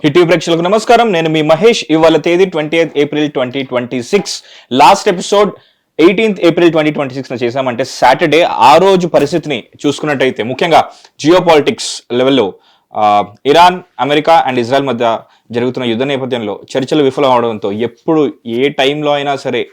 Hit ప్రేక్షకులకు నమస్కారం. నేను మీ మహేష్. ఇవాళ తేదీ 20th April 2026. Last episode 18th April 2026 చేసామంటే సాటర్డే. ఆ రోజు పరిస్థితిని చూసుకున్నట్టయితే ముఖ్యంగా జియో పాలిటిక్స్ లెవెల్లో ఇరాన్, అమెరికా అండ్ ఇజ్రాయెల్ మధ్య జరుగుతున్న యుద్ధ నేపథ్యంలో చర్చలు విఫలం అవడంతో ఎప్పుడు ఏ టైంలో అయినా సరే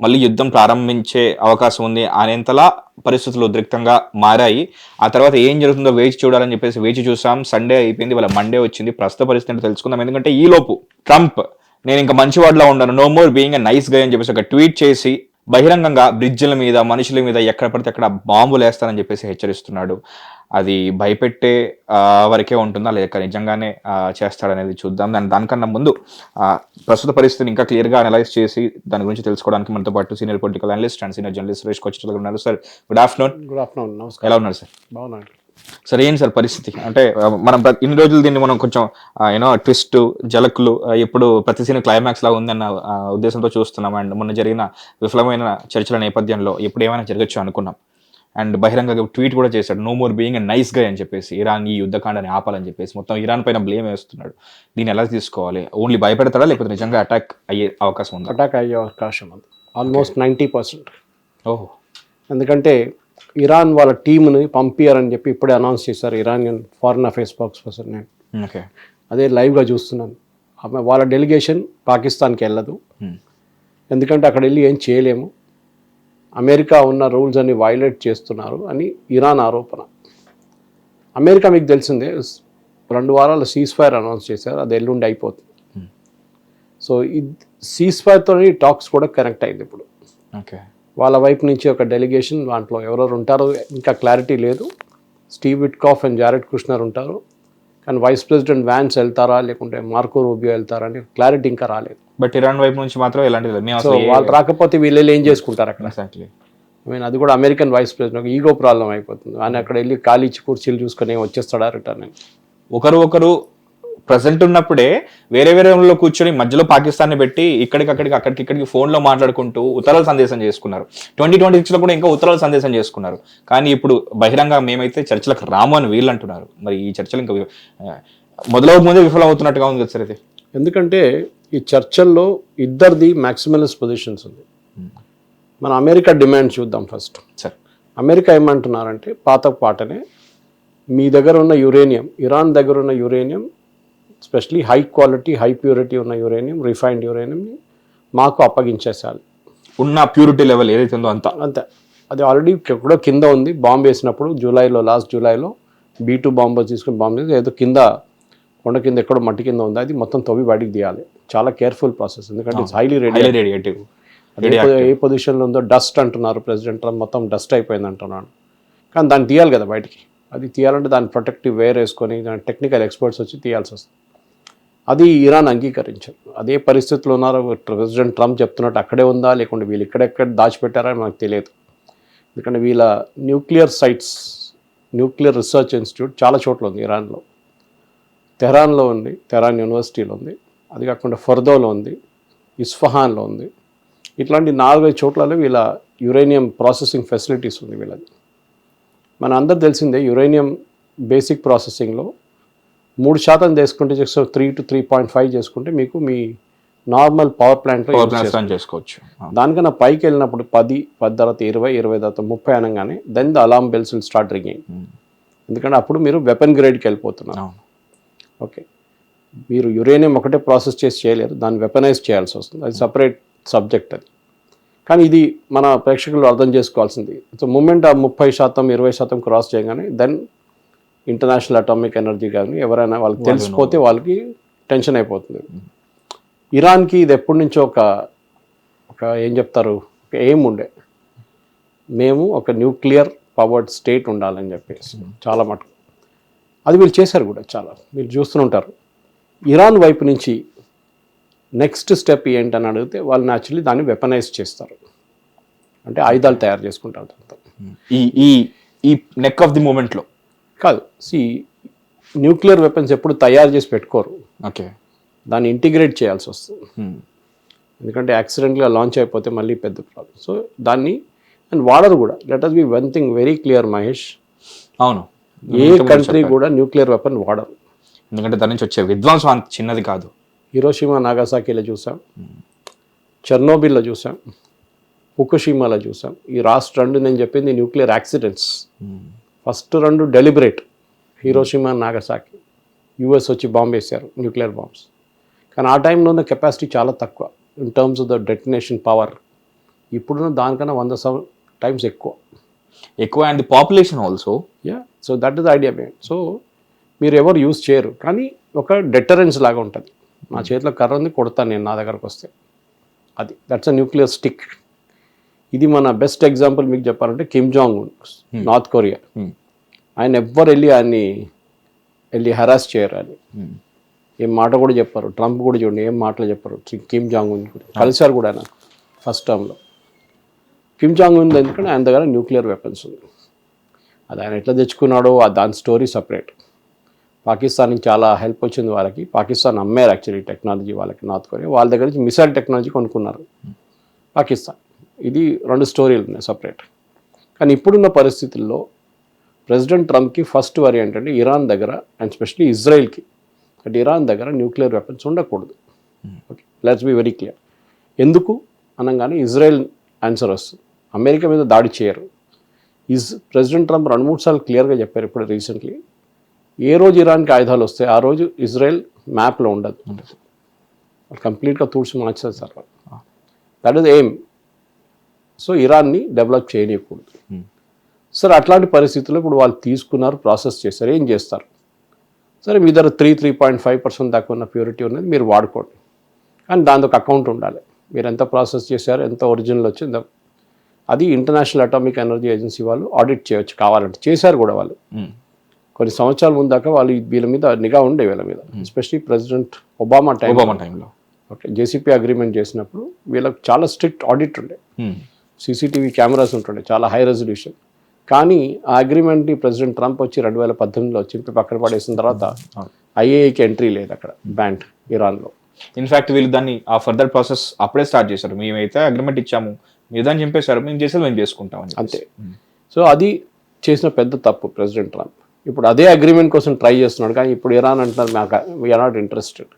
మళ్ళీ యుద్ధం ప్రారంభించే అవకాశం ఉంది అనేంతలా పరిస్థితులు ఉద్రిక్తంగా మారాయి. ఆ తర్వాత ఏం జరుగుతుందో వేచి చూడాలని చెప్పేసి వేచి చూసాం. సండే అయిపోయింది, వాళ్ళ మండే వచ్చింది. ప్రస్తుత పరిస్థితి తెలుసుకుందాం. ఎందుకంటే ఈ లోపు ట్రంప్ నేను ఇంకా మంచివాడిలా ఉన్నాను, no more being a nice guy అని చెప్పేసి ఒక ట్వీట్ చేసి బహిరంగంగా బ్రిడ్జ్ల మీద, మనుషుల మీద ఎక్కడ పడితే అక్కడ బాంబులు వేస్తానని చెప్పేసి హెచ్చరిస్తున్నాడు. అది భయపెట్టే వరకే ఉంటుందా లేక నిజంగానే చేస్తాడనేది చూద్దాం. దానికన్నా ముందు ప్రస్తుత పరిస్థితిని ఇంకా క్లియర్గా అనలైజ్ చేసి దాని గురించి తెలుసుకోవడానికి మనతో పాటు senior political analyst and senior journalist Suresh Kochicharla ఉన్నారు. Sir good afternoon. Good afternoon. నమస్కారం. ఎలా ఉన్నారు సార్? బాగున్నాను సార్. ఏంటి సార్ పరిస్థితి? అంటే మనం ఇన్ని రోజులు దీన్ని మనం కొంచెం ట్విస్ట్, జలకులు, ఇప్పుడు ప్రతి సీన్ క్లైమాక్స్ లాగా ఉందన్న ఉద్దేశంతో చూస్తున్నాం. అండ్ మొన్న జరిగిన విఫలమైన చర్చల నేపథ్యంలో ఎప్పుడు ఏమైనా జరగచ్చు అనుకున్నాం. అండ్ బహిరంగ ట్వీట్ కూడా చేశాడు, no more being a nice guy అని చెప్పేసి, ఇరాన్ ఈ యుద్ధకాండాన్ని ఆపాలని చెప్పేసి మొత్తం ఇరాన్ పైన బ్లేమ్ వేస్తున్నాడు. దీన్ని ఎలా తీసుకోవాలి? ఓన్లీ భయపెడతాడా లేకపోతే నిజంగా అటాక్ అయ్యే అవకాశం ఉంది? అటాక్ అయ్యే అవకాశం ఉంది ఆల్మోస్ట్ 90%. ఓహో. ఎందుకంటే ఇరాన్ వాళ్ళ టీంని పంపించారని చెప్పి ఇప్పుడే అనౌన్స్ చేశారు Iranian foreign affairs spokes person. నేను ఓకే, అదే లైవ్గా చూస్తున్నాను. వాళ్ళ డెలిగేషన్ పాకిస్తాన్కి వెళ్ళదు, ఎందుకంటే అక్కడ వెళ్ళి ఏం చేయలేము, అమెరికా ఉన్న రూల్స్ అన్ని వైలేట్ చేస్తున్నారు అని ఇరాన్ ఆరోపణ. అమెరికా మీకు తెలిసిందే 2 వారాల సీజ్ ఫైర్ అనౌన్స్ చేశారు, అది ఎల్లుండి అయిపోతుంది. సో ఈ సీజ్ ఫైర్తో టాక్స్ కూడా కనెక్ట్ అయింది ఇప్పుడు. ఓకే, వాళ్ళ వైపు నుంచి ఒక డెలిగేషన్, దాంట్లో ఎవరెవరు ఉంటారో ఇంకా క్లారిటీ లేదు. Steve Witkoff and Jared Kushner ఉంటారు, కానీ వైస్ ప్రెసిడెంట్ వ్యాన్స్ వెళ్తారా లేకుంటే మార్కో రూబియో వెళ్తారా అని క్లారిటీ ఇంకా రాలేదు. బట్ ఇరాన్ వైపు నుంచి మాత్రం ఎలాంటిది. సో వాళ్ళు రాకపోతే వీళ్ళు ఏం చేసుకుంటారు అక్కడ? అది కూడా American vice president ego problem అయిపోతుంది. ఆయన అక్కడ వెళ్ళి ఖాళీ కుర్చీలు చూసుకొని వచ్చేస్తాడా రిటర్న్ అని. ఒకరు ప్రజెంట్ ఉన్నప్పుడే వేరే రూమ్లో కూర్చొని మధ్యలో పాకిస్తాన్ని పెట్టి ఇక్కడికి ఫోన్లో మాట్లాడుకుంటూ ఉత్తరాల సందేశం చేసుకున్నారు. 2026లో కూడా ఇంకా ఉత్తరాల సందేశం చేసుకున్నారు. కానీ ఇప్పుడు బహిరంగ మేమైతే చర్చలకు రాము అని వీళ్ళు అంటున్నారు. మరి ఈ చర్చలు ఇంకా మొదలవ ముందే విఫలం అవుతున్నట్టుగా ఉంది కదా సార్ ఇది. ఎందుకంటే ఈ చర్చల్లో ఇద్దరిది మ్యాక్సిమలిస్ట్ పొజిషన్స్ ఉంది. మన అమెరికా డిమాండ్ చూద్దాం ఫస్ట్. సార్, అమెరికా ఏమంటున్నారంటే పాత పాటనే మీ దగ్గర ఉన్న యురేనియం, ఇరాన్ దగ్గర ఉన్న uranium, especially high quality high purity ఉన్న యురేనియం, రిఫైన్డ్ యురేనియంని మాకు అప్పగించేసాలి. ఉన్న ప్యూరిటీ లెవెల్ ఏదైతే ఉందో అంతే. అది ఆల్రెడీ ఎక్కడో కింద ఉంది. బాంబు వేసినప్పుడు లాస్ట్ జూలైలో B2 బాంబు తీసుకుని బాంబు వేసి ఏదో కింద కొండ కింద ఎక్కడో మట్టి కింద ఉంది, అది మొత్తం తవ్వి బయటికి తీయాలి. చాలా కేర్ఫుల్ ప్రాసెస్, ఎందుకంటే ఇట్స్ హైలీ రేడియేటివ్. ఏ పొజిషన్లో ఉందో డస్ట్ అంటున్నారు ప్రెసిడెంట్ ట్రంప్, మొత్తం డస్ట్ అయిపోయింది అంటున్నాడు. కానీ దాన్ని తీయాలి కదా బయటికి. అది తీయాలంటే దాన్ని ప్రొటెక్టివ్ వేర్ వేసుకొని దాని టెక్నికల్ ఎక్స్పర్ట్స్ వచ్చి తీయాల్సి వస్తుంది. అది ఇరాన్ అంగీకరించారు. అదే పరిస్థితుల్లో ఉన్నారు. ప్రెసిడెంట్ ట్రంప్ చెప్తున్నట్టు అక్కడే ఉందా లేకుంటే వీళ్ళు ఇక్కడెక్కడ దాచిపెట్టారా మనకు తెలియదు. ఎందుకంటే వీళ్ళ nuclear sites, nuclear research institute చాలా చోట్ల ఉంది ఇరాన్లో. తెహరాన్లో ఉంది, తెహరాన్ యూనివర్సిటీలో ఉంది. అది కాకుండా ఫర్దోలో ఉంది, ఇస్ఫహాన్లో ఉంది. ఇట్లాంటి 4-5 చోట్లలో వీళ్ళ యురేనియం ప్రాసెసింగ్ ఫెసిలిటీస్ ఉంది వీళ్ళది. మన అందరు తెలిసిందే యురేనియం బేసిక్ ప్రాసెసింగ్లో 3% చేసుకుంటే 3 to 3.5 చేసుకుంటే మీకు మీ నార్మల్ పవర్ ప్లాంట్లో చేసుకోవచ్చు. దానికన్నా పైకి వెళ్ళినప్పుడు 10 తర్వాత 20 తర్వాత 30 అనగానే then the alarm bells will start ringing. ఎందుకంటే అప్పుడు మీరు వెపన్ గ్రేడ్కి వెళ్ళిపోతున్నారు. ఓకే, మీరు యురేనియం ఒకటే ప్రాసెస్ చేసి చేయలేరు, దాన్ని వెపనైజ్ చేయాల్సి వస్తుంది. అది సపరేట్ సబ్జెక్ట్ అది. కానీ ఇది మన ప్రేక్షకులు అర్థం చేసుకోవాల్సింది. సో మూమెంట్ ఆ 30%, 20% క్రాస్ చేయగానే దెన్ ఇంటర్నేషనల్ అటామిక్ ఎనర్జీ కానీ ఎవరైనా వాళ్ళకి తెలిసిపోతే వాళ్ళకి టెన్షన్ అయిపోతుంది. ఇరాన్కి ఇది ఎప్పటి నుంచో ఒక ఏం చెప్తారు, ఒక ఎయిమ్ ఉండే, మేము ఒక న్యూక్లియర్ పవర్డ్ స్టేట్ ఉండాలని చెప్పేసి చాలా మటుకు అది వీళ్ళు చేశారు కూడా. చాలా మీరు చూస్తుంటారు. ఇరాన్ వైపు నుంచి నెక్స్ట్ స్టెప్ ఏంటని అడిగితే వాళ్ళు న్యాచురల్లీ దాన్ని వెపనైజ్ చేస్తారు, అంటే ఆయుధాలు తయారు చేసుకుంటారు. ఈ నెక్ ఆఫ్ ది మూమెంట్లో కాదు, న్యూక్లియర్ వెపన్స్ ఎప్పుడు తయారు చేసి పెట్టుకోరు. ఓకే, దాన్ని ఇంటిగ్రేట్ చేయాల్సి వస్తుంది. ఎందుకంటే యాక్సిడెంట్గా లాంచ్ అయిపోతే మళ్ళీ పెద్ద ప్రాబ్లం. సో దాన్ని అండ్ వాడరు కూడా. Let us be one thing very clear Mahesh, అవును, ఏ కంట్రీ కూడా న్యూక్లియర్ వెపన్ వాడరు. ఎందుకంటే దాని నుంచి వచ్చే విధ్వంసం అంత చిన్నది కాదు. హిరోషిమా నాగాసాకిలో చూసాం, చెర్నోబిల్లో చూసాం, ఫుకుషిమాలో చూసాం. ఈ లాస్ట్ 2 నేను చెప్పింది nuclear accidents. First 2 deliberate, Hiroshima Nagasaki. US వచ్చి బాంబ్ వేశారు, న్యూక్లియర్ బాంబ్స్. కానీ ఆ టైంలో ఉన్న కెపాసిటీ చాలా తక్కువ in terms of the detonation power. ఇప్పుడున్న దానికన్నా 100 టైమ్స్ ఎక్కువ and the population also. So that is the idea main. So మీరు ఎవరు యూజ్ చేయరు, కానీ ఒక డెటరెన్స్ లాగా ఉంటుంది. నా చేతిలో కర్ర ఉంది, కొడతాను నేను నా దగ్గరకు వస్తే. అది దట్స్ అ న్యూక్లియర్ స్టిక్. ఇది మన బెస్ట్ ఎగ్జాంపుల్ మీకు చెప్పాలంటే Kim Jong Un, north Korea. ఆయన ఎవ్వరు వెళ్ళి హరాస్ చేయరు. అని ఏం మాట కూడా చెప్పారు. ట్రంప్ కూడా చూడండి ఏం మాటలు చెప్పారు. కిమ్ జాంగ్ ఉన్ కలిసారు కూడా ఆయన ఫస్ట్ టర్మ్లో. కిమ్ జాంగ్ ఉన్ ఎందుకంటే ఆయన దగ్గర న్యూక్లియర్ వెపన్స్ ఉంది. అది ఆయన ఎట్లా తెచ్చుకున్నాడో దాని స్టోరీ సపరేట్. పాకిస్తాన్కి చాలా హెల్ప్ వచ్చింది వాళ్ళకి. పాకిస్తాన్ అమ్మారు యాక్చువల్లీ టెక్నాలజీ వాళ్ళకి, నార్త్ కొరియా. వాళ్ళ దగ్గర నుంచి మిసైల్ టెక్నాలజీ కొనుక్కున్నారు పాకిస్తాన్. ఇది 2 స్టోరీలు ఉన్నాయి సపరేట్. కానీ ఇప్పుడున్న పరిస్థితుల్లో ప్రెసిడెంట్ ట్రంప్కి ఫస్ట్ వరి ఏంటంటే ఇరాన్ దగ్గర, అండ్ స్పెషలీ ఇజ్రాయిల్కి, అంటే ఇరాన్ దగ్గర న్యూక్లియర్ వెపన్స్ ఉండకూడదు. Okay, let's be very clear. ఎందుకు అనగానే ఇజ్రాయెల్ ఆన్సర్ వస్తుంది. అమెరికా మీద దాడి చేయరు. ప్రెసిడెంట్ ట్రంప్ 2-3 సార్లు క్లియర్గా చెప్పారు ఇప్పుడు రీసెంట్లీ. ఏ రోజు ఇరాన్కి ఆయుధాలు వస్తాయి ఆ రోజు ఇజ్రాయెల్ మ్యాప్లో ఉండదు. కంప్లీట్గా తూడ్చి మార్చారు sir. That is aim. So ఇరాన్ని డెవలప్ చేయనియకూడదు. సరే, అట్లాంటి పరిస్థితుల్లో ఇప్పుడు వాళ్ళు తీసుకున్నారు, ప్రాసెస్ చేశారు. ఏం చేస్తారు? సరే, మీ దగ్గర 3.5% దాకా ఉన్న ప్యూరిటీ ఉన్నది, మీరు వాడుకోండి. కానీ దాని ఒక అకౌంట్ ఉండాలి. మీరు ఎంత ప్రాసెస్ చేశారు, ఎంత ఒరిజినల్ వచ్చిందో అది ఇంటర్నేషనల్ అటామిక్ ఎనర్జీ ఏజెన్సీ వాళ్ళు ఆడిట్ చేయొచ్చు కావాలంటే. చేశారు కూడా వాళ్ళు. కొన్ని సంవత్సరాల ముందు దాకా వాళ్ళు వీళ్ళ మీద నిఘా ఉండే, వీళ్ళ మీద. ఎస్పెషలీ ప్రెసిడెంట్ ఒబామా టైంలో ఓకే జేసీపీ అగ్రిమెంట్ చేసినప్పుడు వీళ్ళకి చాలా స్ట్రిక్ట్ ఆడిట్ ఉండే. సీసీటీవీ కెమెరాస్ ఉంటుండే, చాలా హై రెజల్యూషన్. కానీ ఆ అగ్రిమెంట్ని ప్రెసిడెంట్ ట్రంప్ వచ్చి 2018లో చింపి పక్కన పడేసిన తర్వాత ఐఏఏకి ఎంట్రీ లేదు అక్కడ, బ్యాండ్ ఇరాన్లో. ఇన్ఫాక్ట్ వీళ్ళు దాన్ని ఆ ఫర్దర్ ప్రాసెస్ అప్పుడే స్టార్ట్ చేశారు. మేమైతే అగ్రిమెంట్ ఇచ్చాము, మీరు దాన్ని చంపేశారు, మేము చేసేది మేము చేసుకుంటామని. అంతే. సో అది చేసిన పెద్ద తప్పు ప్రెసిడెంట్ ట్రంప్. ఇప్పుడు అదే అగ్రిమెంట్ కోసం ట్రై చేస్తున్నాడు. కానీ ఇప్పుడు ఇరాన్ అంటున్నారు మాకు వీఆర్ నాట్ ఇంట్రెస్టెడ్,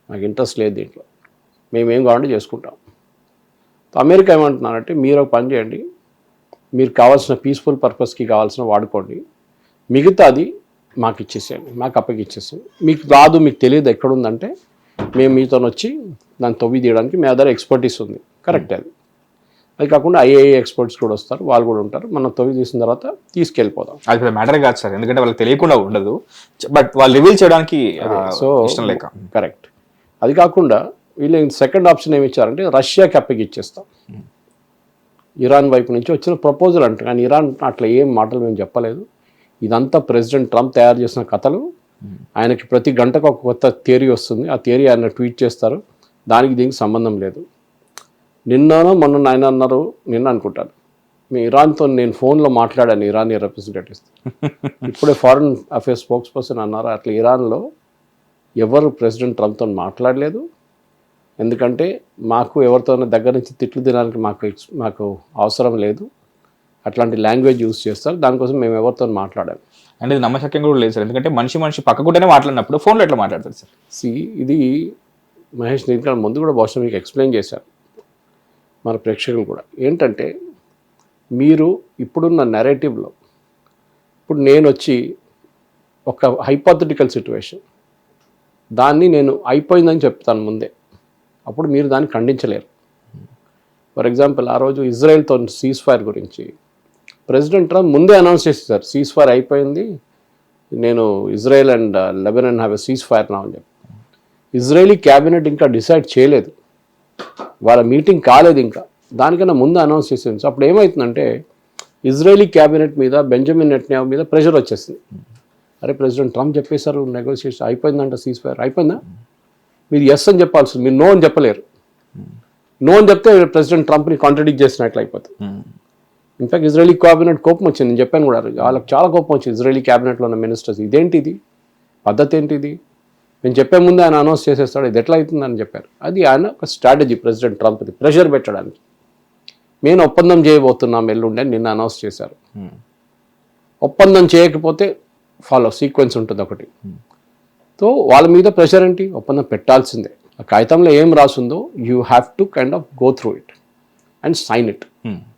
నాకు ఇంట్రెస్ట్ లేదు దీంట్లో, మేమేం కావాలంటే చేసుకుంటాం. అమెరికా ఏమంటున్నారంటే మీరు ఒక పని చేయండి, మీరు కావాల్సిన పీస్ఫుల్ పర్పస్కి కావాల్సిన వాడుకోండి, మిగతాది మాకు ఇచ్చేసేయండి, మాకు అప్పగిచ్చేసేయండి. మీకు రాదు, మీకు తెలియదు ఎక్కడుందంటే మేము మీతో వచ్చి దాన్ని తవ్వి తీయడానికి మీ దగ్గర ఎక్స్పర్టీస్ ఉంది. కరెక్ట్. అది కాకుండా ఐఏఏ ఎక్స్పర్ట్స్ కూడా వస్తారు, వాళ్ళు కూడా ఉంటారు. మనం తవ్వి తీసిన తర్వాత తీసుకెళ్ళిపోదాం. అది మ్యాటర్ కాదు సార్, ఎందుకంటే వాళ్ళకి తెలియకుండా ఉండదు, బట్ వాళ్ళు రివీల్ చేయడానికి సో ఇష్టం లేక. కరెక్ట్. అది కాకుండా వీళ్ళు సెకండ్ ఆప్షన్ ఏమి ఇచ్చారంటే రష్యాకి అప్పగిచ్చేస్తాం. ఇరాన్ వైపు నుంచి వచ్చిన ప్రపోజల్ అంట. కానీ ఇరాన్ అట్లా ఏం మాటలు మేము చెప్పలేదు. ఇదంతా ప్రెసిడెంట్ ట్రంప్ తయారు చేసిన కథలు. ఆయనకి ప్రతి గంటకు ఒక కొత్త థియరీ వస్తుంది, ఆ థియరీ ఆయన ట్వీట్ చేస్తారు, దానికి దీనికి సంబంధం లేదు. నిన్ననో మొన్న ఆయన అన్నారు, నిన్న అనుకుంటాను, మీ ఇరాన్తో నేను ఫోన్లో మాట్లాడాను, ఇరానీ రిప్రజెంటేటివ్స్. ఇప్పుడే ఫారిన్ అఫేర్స్ స్పోక్స్ పర్సన్ అన్నారు, అట్లా ఇరాన్లో ఎవరు ప్రెసిడెంట్ ట్రంప్తో మాట్లాడలేదు. ఎందుకంటే మాకు ఎవరితో దగ్గర నుంచి తిట్లు తినడానికి మాకు అవసరం లేదు, అట్లాంటి లాంగ్వేజ్ యూజ్ చేస్తారు, దానికోసం మేము ఎవరితో మాట్లాడాము. అంటే ఇది నమ్మశక్యం కూడా లేదు సార్, ఎందుకంటే మనిషి పక్కకుంటేనే మాట్లాడినప్పుడు ఫోన్లో ఎట్లా మాట్లాడతారు సార్? ఇది మహేష్ దీనికన్నా ముందు కూడా బహుశా మీకు ఎక్స్ప్లెయిన్ చేశారు మన ప్రేక్షకులు కూడా. ఏంటంటే మీరు ఇప్పుడున్న నెరేటివ్లో, ఇప్పుడు నేను వచ్చి ఒక హైపోథెటికల్ సిచ్యువేషన్, దాన్ని నేను అయిపోయిందని చెప్తాను ముందే, అప్పుడు మీరు దాన్ని ఖండించలేరు. ఫర్ ఎగ్జాంపుల్ ఆ రోజు ఇజ్రాయెల్తో సీజ్ ఫైర్ గురించి ప్రెసిడెంట్ ట్రంప్ ముందే అనౌన్స్ చేసేసారు, సీజ్ ఫైర్ అయిపోయింది, నేను Israel and Lebanon have a cease fire నా అని చెప్పి. ఇజ్రాయలీ క్యాబినెట్ ఇంకా డిసైడ్ చేయలేదు, వాళ్ళ మీటింగ్ కాలేదు ఇంకా, దానికన్నా ముందు అనౌన్స్ చేసింది. సో అప్పుడు ఏమవుతుందంటే ఇజ్రాయలీ క్యాబినెట్ మీద బెంజమిన్ నెటన్యాహు మీద ప్రెషర్ వచ్చేసింది. అరే ప్రెసిడెంట్ ట్రంప్ చెప్పేశారు నెగోషియేషన్ అయిపోయిందంట, సీజ్ ఫైర్ అయిపోయిందా, మీరు ఎస్ అని చెప్పాల్సింది, మీరు నో అని చెప్పలేరు. నో అని చెప్తే ప్రెసిడెంట్ ట్రంప్ని కాంట్రడిక్ట్ చేసినట్లు అయిపోతుంది. ఇన్ఫాక్ట్ ఇజ్రాయలీ క్యాబినెట్ కోపం వచ్చింది, నేను చెప్పాను కూడా, వాళ్ళకి చాలా కోపం వచ్చింది ఇజ్రాయలీ క్యాబినెట్లో ఉన్న మినిస్టర్స్. ఇదేంటిది పద్ధతి, ఏంటిది, నేను చెప్పే ముందే ఆయన అనౌన్స్ చేసేస్తాడు, ఇది ఎట్లా అవుతుందని చెప్పారు. అది ఆయన ఒక స్ట్రాటజీ ప్రెసిడెంట్ ట్రంప్ది, ప్రెషర్ పెట్టడానికి. మేము ఒప్పందం చేయబోతున్నాం ఎల్లుండి అని నిన్న అనౌన్స్ చేశారు. ఒప్పందం చేయకపోతే ఫాలో సీక్వెన్స్ ఉంటుంది ఒకటి, తో వాళ్ళ మీద ప్రెషర్ ఏంటి, ఒప్పందం పెట్టాల్సిందే. ఆ కాగితంలో ఏం రాసిందో you have to kind of go through it and sign it.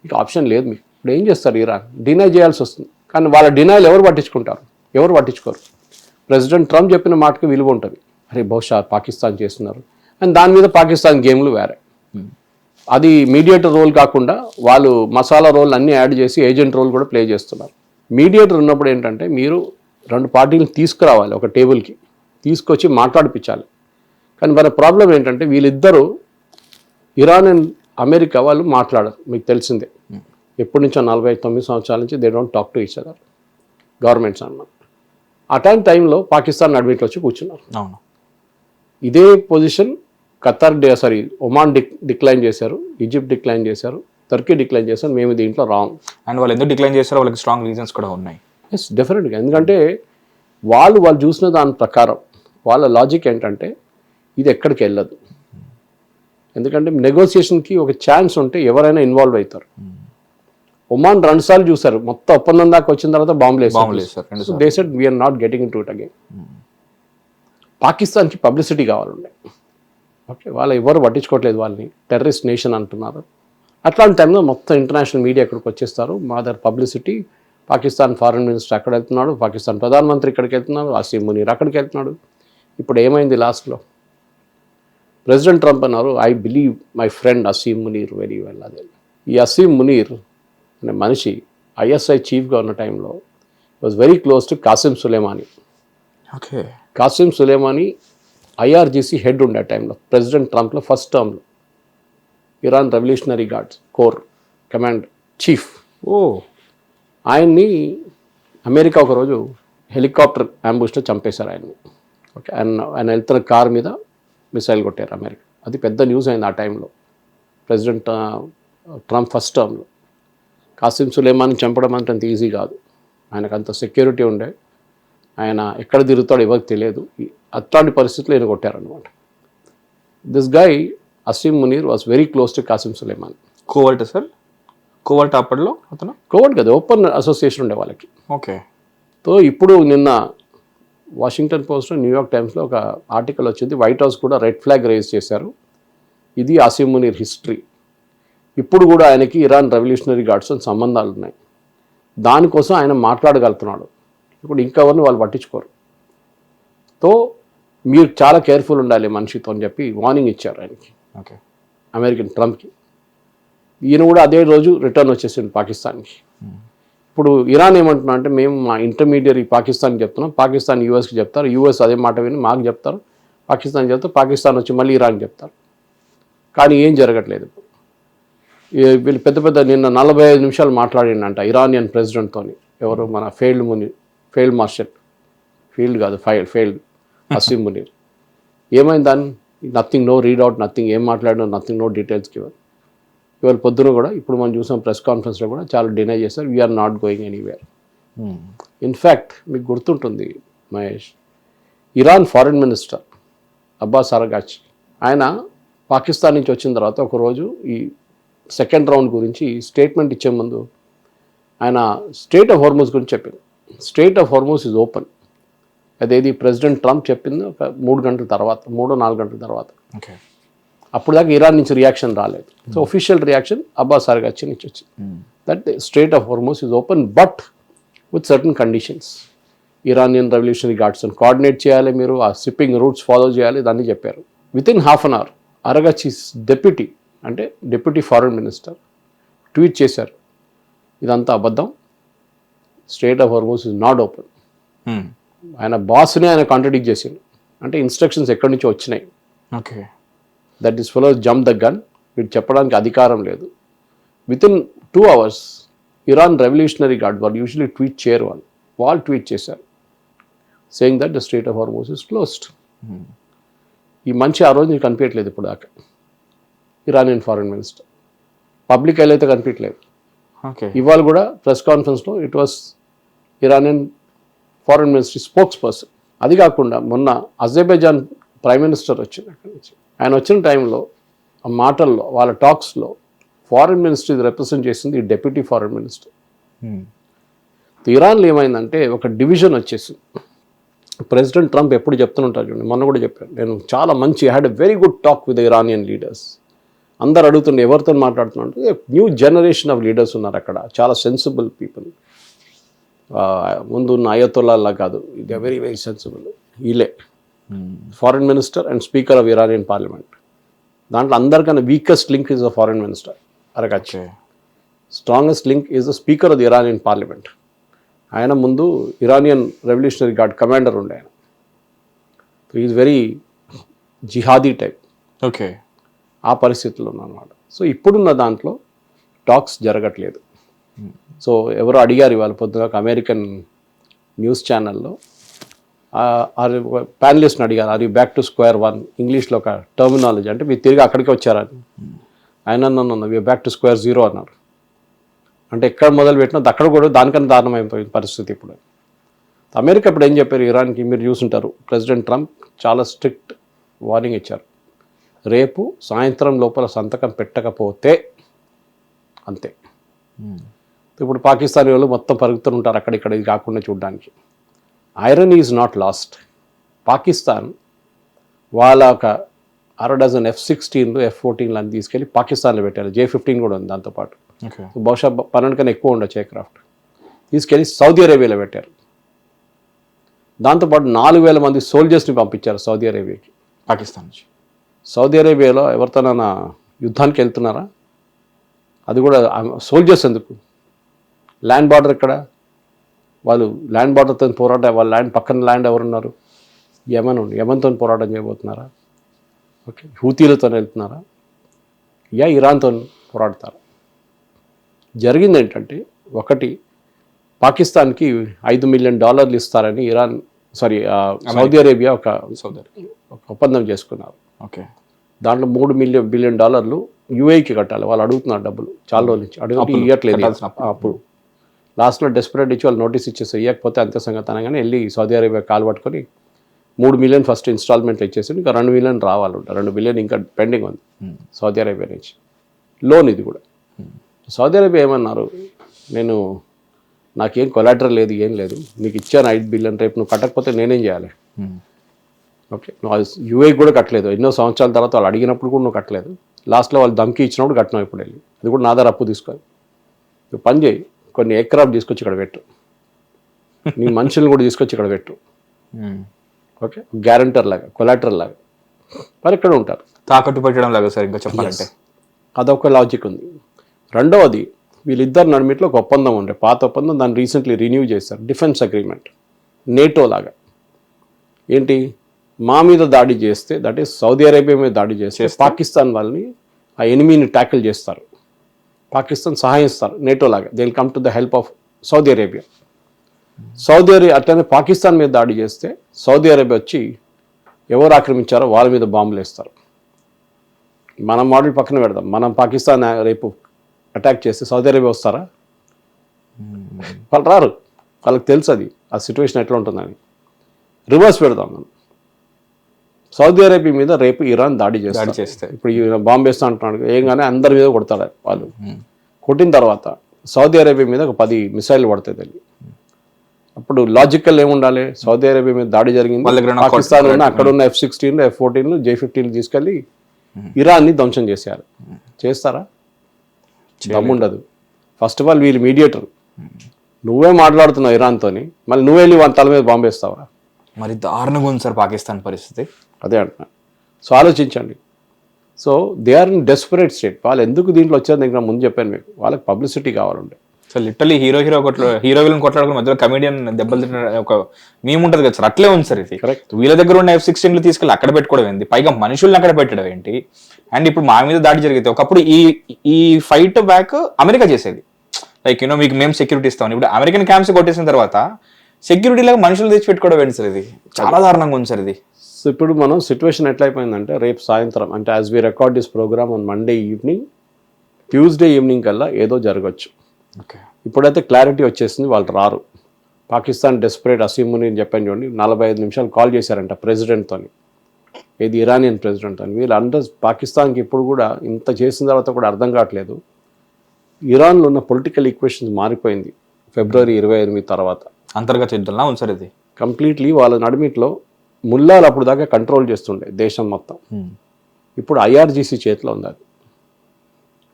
మీకు ఆప్షన్ లేదు. మీకు ఇప్పుడు ఏం చేస్తారు, ఇరాన్ డినై చేయాల్సి వస్తుంది. కానీ వాళ్ళ డినైలు ఎవరు పట్టించుకుంటారు? ఎవరు పట్టించుకోరు. ప్రెసిడెంట్ ట్రంప్ చెప్పిన మాటకి విలువ ఉంటుంది. అరే బహుశా పాకిస్తాన్ చేస్తున్నారు అండ్ దాని మీద పాకిస్తాన్ గేమ్లు వేరే. అది మీడియేటర్ రోల్ కాకుండా వాళ్ళు మసాలా రోల్ అన్నీ యాడ్ చేసి ఏజెంట్ రోల్ కూడా ప్లే చేస్తున్నారు. మీడియేటర్ ఉన్నప్పుడు ఏంటంటే మీరు రెండు పార్టీలను తీసుకురావాలి, ఒక టేబుల్కి తీసుకొచ్చి మాట్లాడిపించాలి. కానీ మన ప్రాబ్లం ఏంటంటే వీళ్ళిద్దరూ ఇరాన్ అండ్ అమెరికా వాళ్ళు మాట్లాడరు. మీకు తెలిసిందే, ఎప్పటి నుంచో 49 సంవత్సరాల నుంచి they don't talk to each other governments అన్నమాట. అటాంటి టైంలో పాకిస్తాన్ అడ్మిట్ వచ్చి కూర్చున్నారు. అవును, ఇదే పొజిషన్ ఖతార్ ఒమాన్ డిక్లైన్ చేశారు, ఈజిప్ట్ డిక్లైన్ చేశారు, టర్కీ డిక్లైన్ చేశారు. మేము దీంట్లో రాంగ్. అండ్ వాళ్ళు ఎందుకు డిక్లైన్ చేస్తారో వాళ్ళకి స్ట్రాంగ్ రీజన్స్ కూడా ఉన్నాయి. ఎస్, డెఫినెట్గా. ఎందుకంటే వాళ్ళు చూసిన దాని ప్రకారం వాళ్ళ లాజిక్ ఏంటంటే ఇది ఎక్కడికి వెళ్ళదు. ఎందుకంటే నెగోసియేషన్కి ఒక ఛాన్స్ ఉంటే ఎవరైనా ఇన్వాల్వ్ అవుతారు. ఒమాన్ 2 సార్లు చూసారు, మొత్తం ఒప్పందం దాకా వచ్చిన తర్వాత బాంబులు వేస్తారు. So they said we're not getting in to it again. పాకిస్తాన్కి పబ్లిసిటీ కావాలండి. ఓకే, వాళ్ళు ఎవరు పట్టించుకోవట్లేదు, వాళ్ళని టెర్రరిస్ట్ నేషన్ అంటున్నారు. అట్లాంటి టైంలో మొత్తం ఇంటర్నేషనల్ మీడియా ఇక్కడికి వచ్చేస్తారు. మా దగ్గర పబ్లిసిటీ, పాకిస్తాన్ ఫారెన్ మినిస్టర్ అక్కడ వెళ్తున్నాడు, పాకిస్తాన్ ప్రధానమంత్రి ఇక్కడికి వెళ్తున్నాడు, అసీం మునీర్ అక్కడికి వెళ్తున్నాడు. ఇప్పుడు ఏమైంది లాస్ట్లో? ప్రెసిడెంట్ ట్రంప్ అన్నారు, I believe my friend Asim Munir very well. అదే ఈ అసీం మునీర్ అనే మనిషి ఐఎస్ఐ చీఫ్గా ఉన్న టైంలో was very close to Qasem Soleimani. Okay, Qasem Soleimani IRGC head ఉండే టైంలో ప్రెసిడెంట్ ట్రంప్లో ఫస్ట్ టర్మ్లో Iran revolutionary guards corps command chief. ఆయన్ని అమెరికా ఒకరోజు హెలికాప్టర్ అంబుష్లో చంపేశారు ఆయన్ని. ఓకే, ఆయన వెళ్తున్న కార్ మీద మిసైల్ కొట్టారు అమెరికా. అది పెద్ద న్యూస్ అయింది ఆ టైంలో, ప్రెసిడెంట్ ట్రంప్ ఫస్ట్ టర్మ్లో. కాసిం సులేమాన్ని చంపడం అంటే అంత ఈజీ కాదు. ఆయనకు అంత సెక్యూరిటీ ఉండే, ఆయన ఎక్కడ తిరుగుతాడో ఎవరికి తెలియదు. అట్లాంటి పరిస్థితుల్లో ఈయన కొట్టారనమాట. This guy Asim Munir was very close to Qasem Soleimani. Covert sir, covert అప్పట్లో అతను కోవర్ట్ కదా, ఓపెన్ అసోసియేషన్ ఉండే వాళ్ళకి. ఓకే, సో ఇప్పుడు నిన్న వాషింగ్టన్ పోస్ట్, న్యూయార్క్ టైమ్స్లో ఒక ఆర్టికల్ వచ్చింది. వైట్ హౌస్ కూడా రెడ్ ఫ్లాగ్ రేజ్ చేశారు. ఇది అసీం మునీర్ హిస్టరీ. ఇప్పుడు కూడా ఆయనకి ఇరాన్ రెవల్యూషనరీ గార్డ్స్తో సంబంధాలు ఉన్నాయి. దానికోసం ఆయన మాట్లాడగలుగుతున్నాడు. ఇప్పుడు ఇంకెవరిని వాళ్ళు పట్టించుకోరు. తో మీరు చాలా కేర్ఫుల్ ఉండాలి మనిషితో అని చెప్పి వార్నింగ్ ఇచ్చారు ఆయనకి, ఓకే, అమెరికన్ ట్రంప్కి. ఈయన కూడా అదే రోజు రిటర్న్ వచ్చేసింది పాకిస్తాన్కి. ఇప్పుడు ఇరాన్ ఏమంటున్నా అంటే మేము మా ఇంటర్మీడియరీ పాకిస్తాన్కి చెప్తున్నాం, పాకిస్తాన్ యూఎస్కి చెప్తారు, యూఎస్ అదే మాట విని మాకు చెప్తారు, పాకిస్తాన్ చెప్తారు, పాకిస్తాన్ వచ్చి మళ్ళీ ఇరాన్కి చెప్తారు. కానీ ఏం జరగట్లేదు. వీళ్ళు పెద్ద నిన్న 45 నిమిషాలు మాట్లాడిండంట ఇరానియన్ ప్రెసిడెంట్తో. ఎవరు, మన failed marshal, failed Asim Munir. ఏమైంది దాన్ని? నథింగ్, నో రీడౌట్, నథింగ్, ఏం మాట్లాడినా నథింగ్, నో డీటెయిల్స్కి ఇవ్వరు. ఇవాళ పొద్దున కూడా ఇప్పుడు మనం చూసాం ప్రెస్ కాన్ఫరెన్స్లో కూడా చాలా డినై చేస్తారు, we are not going anywhere. In fact మీకు గుర్తుంటుంది Mahesh, Iran foreign minister Abbas Araghchi ఆయన పాకిస్తాన్ నుంచి వచ్చిన తర్వాత ఒకరోజు ఈ సెకండ్ రౌండ్ గురించి స్టేట్మెంట్ ఇచ్చే ముందు ఆయన స్ట్రెయిట్ ఆఫ్ హార్మూజ్ గురించి చెప్పింది. Straight of Hormuz is open. అదేది ప్రెసిడెంట్ ట్రంప్ చెప్పింది ఒక 3 గంటల తర్వాత, 3-4 గంటల తర్వాత. అప్పుడు దాకా ఇరాన్ నుంచి రియాక్షన్ రాలేదు. So official reaction Abbas Araghchi నుంచి వచ్చింది. That strait of Hormuz is open but with certain conditions. Iranian revolutionary గార్డ్స్ని కోఆర్డినేట్ చేయాలి, మీరు ఆ షిప్పింగ్ రూట్స్ ఫాలో చేయాలి, దాన్ని చెప్పారు. Within half an hour Araghchi's deputy foreign minister tweet చేశారు, ఇదంతా అబద్ధం, strait of Hormuz is not open. ఆయన బాస్ని ఆయన కాంట్రడిక్ట్ చేసిండు. అంటే ఇన్స్ట్రక్షన్స్ ఎక్కడి నుంచో వచ్చినాయి. Okay, that is fellow jump the gun, వీడు చెప్పడానికి అధికారం లేదు. Within 2 hours Iran revolutionary guard వాళ్ళు యూజువలీ ట్వీట్ చేయరు, వాళ్ళు ట్వీట్ చేశారు saying that the strait of Hormuz is closed. ఈ మంచి ఆ రోజు నీకు కనిపించట్లేదు ఇప్పుడు దాకా ఇరానియన్ ఫారెన్ మినిస్టర్. పబ్లిక్ అయితే కనిపించలేదు. ఇవాళ కూడా ప్రెస్ కాన్ఫరెన్స్లో it was Iranian foreign ministry spokes person. అది కాకుండా మొన్న అజర్బైజాన్ ప్రైమ్ మినిస్టర్ వచ్చింది అక్కడి నుంచి. ఆయన వచ్చిన టైంలో ఆ మాటల్లో వాళ్ళ టాక్స్లో ఫారెన్ మినిస్ట్రీ రిప్రజెంట్ చేసింది ఈ డెప్యూటీ ఫారెన్ మినిస్టర్. ఇరాన్లో ఏమైందంటే ఒక డివిజన్ వచ్చేసింది. ప్రెసిడెంట్ ట్రంప్ ఎప్పుడు చెప్తుంటారు చూడండి, మొన్న కూడా చెప్పాను నేను, చాలా మంచి had a very good talk with Iranian leaders. అందరు అడుగుతుండే ఎవరితో మాట్లాడుతున్నారు, న్యూ జనరేషన్ ఆఫ్ లీడర్స్ ఉన్నారు అక్కడ, చాలా సెన్సిబుల్ పీపుల్. ముందు ఉన్న అయతొల్లాలా కాదు, ఇది వెరీ వెరీ సెన్సిబుల్. వీళ్ళే foreign minister and speaker of Iranian parliament. దాంట్లో అందరికన్నా weakest link is the foreign minister Araghchi, strongest link is the speaker of the Iranian parliament. ఆయన ముందు ఇరానియన్ రెవల్యూషనరీ గార్డ్ కమాండర్ ఉండే ఆయన. Is very jihadi type. Okay, ఆ పరిస్థితుల్లో ఉన్నమాట. So ఇప్పుడున్న దాంట్లో టాక్స్ జరగట్లేదు. సో ఎవరో అడిగారు ఇవాళ పొద్దున ఒక అమెరికన్ న్యూస్ ఛానల్లో, ప్యానలిస్ట్ని అడిగారు, are you back to square one, ఇంగ్లీష్లో ఒక టర్మినాలజీ, అంటే మీరు తిరిగి అక్కడికి వచ్చారని. ఆయన అన్న we back to square zero అన్నారు. అంటే ఎక్కడ మొదలు పెట్టినా అక్కడ కూడా దానికన్నా దారుణం అయిపోయింది పరిస్థితి ఇప్పుడు. అమెరికా ఇప్పుడు ఏం చెప్పారు ఇరాన్కి, మీరు చూసుంటారు, ప్రెసిడెంట్ ట్రంప్ చాలా స్ట్రిక్ట్ వార్నింగ్ ఇచ్చారు, రేపు సాయంత్రం లోపల సంతకం పెట్టకపోతే అంతే. ఇప్పుడు పాకిస్తాన్ వాళ్ళు మొత్తం పరుగుతుంటారు అక్కడిక్కడ, ఇది కాకుండా చూడడానికి. Iron is not lost. Pakistan వాళ్ళ ఒక 6 F-16 F-14 అని తీసుకెళ్ళి పాకిస్తాన్లో పెట్టారు. J-15 కూడా ఉంది దాంతోపాటు, బహుశా 12 కన్నా ఎక్కువ ఉండొచ్చు ఎయిర్క్రాఫ్ట్. తీసుకెళ్ళి సౌదీ అరేబియాలో పెట్టారు. దాంతోపాటు 4,000 మంది సోల్జర్స్ని పంపించారు సౌదీ అరేబియాకి, పాకిస్తాన్ నుంచి. సౌదీ అరేబియాలో ఎవరితోనైనా యుద్ధానికి వెళ్తున్నారా? అది కూడా సోల్జర్స్ ఎందుకు? ల్యాండ్ బార్డర్ ఎక్కడ? వాళ్ళు ల్యాండ్ బార్డర్తో పోరాటం, వాళ్ళ ల్యాండ్ పక్కన ల్యాండ్ ఎవరున్నారు? యమన్ ఉంది, యమన్తో పోరాటం చేయబోతున్నారా? ఓకే, హూతీలతో వెళ్తున్నారా? ఇరాన్తో పోరాడతారా? జరిగింది ఏంటంటే, ఒకటి పాకిస్తాన్కి $5 మిలియన్ ఇస్తారని సౌదీ అరేబియా ఒక ఒప్పందం చేసుకున్నారు. ఓకే, దాంట్లో $3 బిలియన్ యూఏకి కట్టాలి. వాళ్ళు అడుగుతున్నారు డబ్బులు చాలా రోజుల నుంచి, అడుగుతూ ఇవ్వట్లేదు. అప్పుడు లాస్ట్లో డెస్పరేట్ ఇచ్చి వాళ్ళు నోటీస్ ఇచ్చేసి ఇవ్వకపోతే అంతే సంగతి అనగానే వెళ్ళి సౌదీ అరేబియా కాలు పట్టుకొని $3 మిలియన్ ఫస్ట్ ఇన్స్టాల్మెంట్లు ఇచ్చేసి ఇంకా $2 మిలియన్ రావాలంట. $2 బిలియన్ ఇంకా పెండింగ్ ఉంది సౌదీ అరేబియా నుంచి లోన్. ఇది కూడా సౌదీ అరేబియా ఏమన్నారు, నాకేం కొలాటరల్ లేదు, ఏం లేదు, నీకు ఇచ్చాను $5 బిలియన్, రేపు నువ్వు కట్టకపోతే నేనేం చేయాలి? ఓకే, నువ్వు యూఏకి కూడా కట్టలేదు, ఎన్నో సంవత్సరాల తర్వాత వాళ్ళు అడిగినప్పుడు కూడా నువ్వు కట్టలేదు, లాస్ట్లో వాళ్ళు ధమ్కి ఇచ్చినప్పుడు కట్టినావు, ఇప్పుడు వెళ్ళి అది కూడా నా దగ్గర అప్పు తీసుకొని నువ్వు పని చేయి, కొన్ని ఎయిర్క్రాఫ్ట్ తీసుకొచ్చి ఇక్కడ పెట్టు, నీ మనుషులను కూడా తీసుకొచ్చి ఇక్కడ పెట్టు, ఓకే, గ్యారంటర్ లాగా, కొలాటరల్ లాగా, మరి ఇక్కడ ఉంటారు, తాకట్టు పెట్టడం లాగా సార్. ఇంకా చెప్పాలంటే అదొక లాజిక్ ఉంది. రెండవది, వీళ్ళిద్దరు నడిమిట్లో ఒక ఒప్పందం ఉండే, పాత ఒప్పందం, దాన్ని రీసెంట్లీ రిన్యూ చేశారు, డిఫెన్స్ అగ్రిమెంట్, నేటో లాగా. ఏంటి, మా మీద దాడి చేస్తే, దట్ ఈస్ సౌదీ అరేబియా మీద దాడి చేస్తే పాకిస్తాన్ వాళ్ళని, ఆ ఎనిమీని ట్యాకిల్ చేస్తారు, పాకిస్తాన్ సహాయిస్తారు నేటో లాగా. They will come to the help of Saudi Arabia. Saudi Arabia అట్లనే పాకిస్తాన్ మీద దాడి చేస్తే సౌదీ అరేబియా వచ్చి ఎవరు ఆక్రమించారో వాళ్ళ మీద బాంబులు వేస్తారు. మనం మోడల్ పక్కన పెడదాం, మనం పాకిస్తాన్ రేపు అటాక్ చేస్తే సౌదీ అరేబియా వస్తారా? వాళ్ళు రారు, వాళ్ళకి తెలుసు అది ఆ సిచ్యువేషన్ ఎట్లా ఉంటుందని. రివర్స్ పెడదాం, మనం సౌదీ అరేబియా మీద రేపు ఇరాన్ దాడి చేస్తే, ఇప్పుడు బాంబు వేస్తా అంటున్నాడు, ఏం కానీ అందరి మీద కొడతాడు వాళ్ళు. కొట్టిన తర్వాత సౌదీ అరేబియా మీద ఒక 10 మిసైల్ పడతాయి తెలియ. అప్పుడు లాజికల్ ఏముండాలి, సౌదీ అరేబియా మీద దాడి జరిగింది, పాకిస్తాన్ అక్కడ ఉన్న F-16 F-14 J-15 తీసుకెళ్ళి ఇరాన్ని ధ్వంసం చేశారు. చేస్తారా? దమ్ముండదు. ఫస్ట్ ఆఫ్ ఆల్ వీళ్ళు మీడియేటర్, నువ్వే మాట్లాడుతున్నావు ఇరాన్తోని, మళ్ళీ నువ్వే వెళ్ళి వాళ్ళ తల మీద బాంబు వేస్తావా? మరి దారుణంగా ఉంది సార్ పాకిస్తాన్ పరిస్థితి. అదే అంటున్నా. సో ఆలోచించండి. So they are in desperate state. వాళ్ళు ఎందుకు దీంట్లో వచ్చారు దగ్గర ముందు చెప్పాను మీకు, వాళ్ళకి పబ్లిసిటీ కావాలంటే. సో లిటరలీ హీరోయిన్ కొట్లాడుకున్న మధ్యలో కమెడియన్ దెబ్బలు తిన్న ఒక మేము ఉంటుంది కదా సార్, అట్లే ఉంది సార్ ఇది. కరెక్ట్. వీళ్ళ దగ్గర ఉన్న F-16 తీసుకెళ్ళి అక్కడ పెట్టుకోవడం ఏంటి, పైగా మనుషుల్ని అక్కడ పెట్టడం ఏంటి? అండ్ ఇప్పుడు మా మీద దాడి జరిగితే ఒకప్పుడు ఈ ఫైట్ బ్యాక్ అమెరికా చేసేది, లైక్ మీకు మేము సెక్యూరిటీ ఇస్తామని. ఇప్పుడు అమెరికన్ క్యాంప్స్ కొట్టేసిన తర్వాత సెక్యూరిటీ లాగా మనుషులు తెచ్చి పెట్టుకోవడం ఏంటి సార్? ఇది చాలా దారుణంగా ఉంది సార్ ఇది. సో ఇప్పుడు మనం సిచ్యువేషన్ ఎట్లా అయిపోయిందంటే, రేపు సాయంత్రం అంటే as we record this program on Monday evening, Tuesday evening కల్లా ఏదో జరగచ్చు. ఓకే, ఇప్పుడైతే క్లారిటీ వచ్చేసింది, వాళ్ళు రారు. పాకిస్తాన్ డెస్పరేట్ అసీముని అని చెప్పాను చూడండి, 45 నిమిషాలు కాల్ చేశారంట ప్రెసిడెంట్తో, ఇది ఇరానియన్ ప్రెసిడెంట్ అని. వీళ్ళు అంటే పాకిస్తాన్కి ఇప్పుడు కూడా ఇంత చేసిన తర్వాత కూడా అర్థం కావట్లేదు, ఇరాన్లో ఉన్న పొలిటికల్ ఈక్వేషన్స్ మారిపోయింది February 28 తర్వాత. అంతర్గత యుద్ధంలా ఉంది సార్ ఇది. కంప్లీట్లీ వాళ్ళ నడిమిట్లో ముల్లాలు అప్పుడు దాకా కంట్రోల్ చేస్తుండే దేశం మొత్తం. ఇప్పుడు ఐఆర్జీసీ చేతిలో ఉంది అది,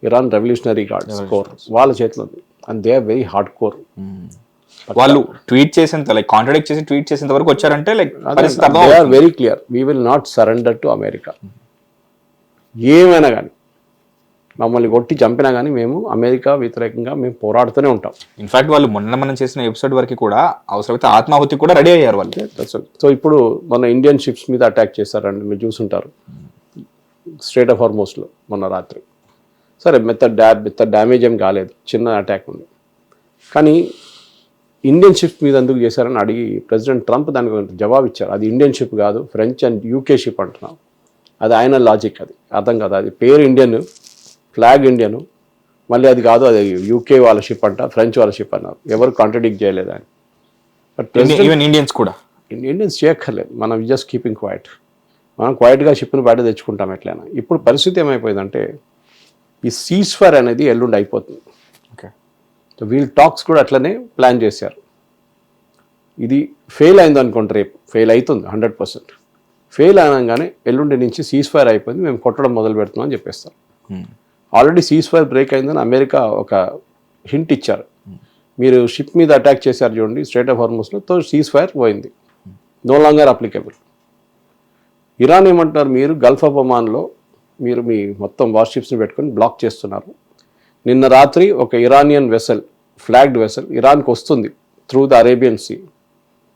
ఇరాన్ రెవల్యూషనరీ గార్డ్స్ కోర్ వాళ్ళ చేతిలో ఉంది. And they are very hard core. వాళ్ళు ట్వీట్ చేసేంత లైక్ కాంట్రాడిక్ట్ చేసి ట్వీట్ చేసేంత వరకు వచ్చారంటే like they are very clear, we will not surrender to America. ఏమైనా కానీ మమ్మల్ని కొట్టి చంపినా కానీ మేము అమెరికా వ్యతిరేకంగా మేము పోరాడుతూనే ఉంటాం. ఇన్ఫాక్ట్ వాళ్ళు మొన్న మనం చేసిన ఎపిసోడ్ వరకు కూడా అవసరమైతే ఆత్మాహుతి కూడా రెడీ అయ్యారు వాళ్ళు. సో ఇప్పుడు మన ఇండియన్ షిప్స్ మీద అటాక్ చేశారండి, మీరు చూసుంటారు స్ట్రేట్ ఆఫ్ హార్మోస్లో మొన్న రాత్రి. సరే మెత్త డ్యామేజ్ ఏం కాలేదు, చిన్న అటాక్ ఉంది. కానీ ఇండియన్ షిప్ మీద ఎందుకు చేశారని అడిగి ప్రెసిడెంట్ ట్రంప్ దానికి జవాబు ఇచ్చారు. అది ఇండియన్ షిప్ కాదు, ఫ్రెంచ్ అండ్ యూకే షిప్ అంటున్నాం. అది ఆయన లాజిక్, అది అర్థం కదా. అది పేరు ఇండియన్, ఫ్లాగ్ ఇండియన్, మళ్ళీ అది కాదు అది యూకే వాళ్ళ షిప్ అంట, ఫ్రెంచ్ వాళ్ళ షిప్ అన్నారు. ఎవరు కాంట్రడిక్ట్ చేయలేదు ఆయన. బట్ ఇండియన్స్ కూడా ఇండియన్స్ చేయక్కర్లేదు, మనం జస్ట్ కీపింగ్ క్వైట్. మనం క్వైట్గా షిప్ని బయట తెచ్చుకుంటాం ఎట్లయినా. ఇప్పుడు పరిస్థితి ఏమైపోయిందంటే ఈ సీజ్ ఫైర్ అనేది ఎల్లుండి అయిపోతుంది. ఓకే, సో వీళ్ళు టాక్స్ కూడా అట్లనే ప్లాన్ చేశారు. ఇది ఫెయిల్ అయింది అనుకోండి, రేపు ఫెయిల్ అవుతుంది 100%. ఫెయిల్ అయినాగానే ఎల్లుండి నుంచి సీజ్ ఫైర్ అయిపోయింది, మేము కొట్టడం మొదలు పెడుతున్నాం అని చెప్పేస్తారు. ఆల్రెడీ సీజ్ ఫైర్ బ్రేక్ అయిందని అమెరికా ఒక హింట్ ఇచ్చారు. మీరు షిప్ మీద అటాక్ చేశారు చూడండి స్ట్రేట్ ఆఫ్ హార్మోస్లో, తో సీజ్ ఫైర్ పోయింది, నో లాంగర్ అప్లికబుల్. ఇరాన్ ఏమంటారు, మీరు గల్ఫ్ ఆఫ్ ఒమాన్లో మీరు మీ మొత్తం వార్షిప్స్ని పెట్టుకొని బ్లాక్ చేస్తున్నారు. నిన్న రాత్రి ఒక ఇరానియన్ వెసల్, ఫ్లాగ్డ్ వెసల్ ఇరాన్కి వస్తుంది through the Arabian sea.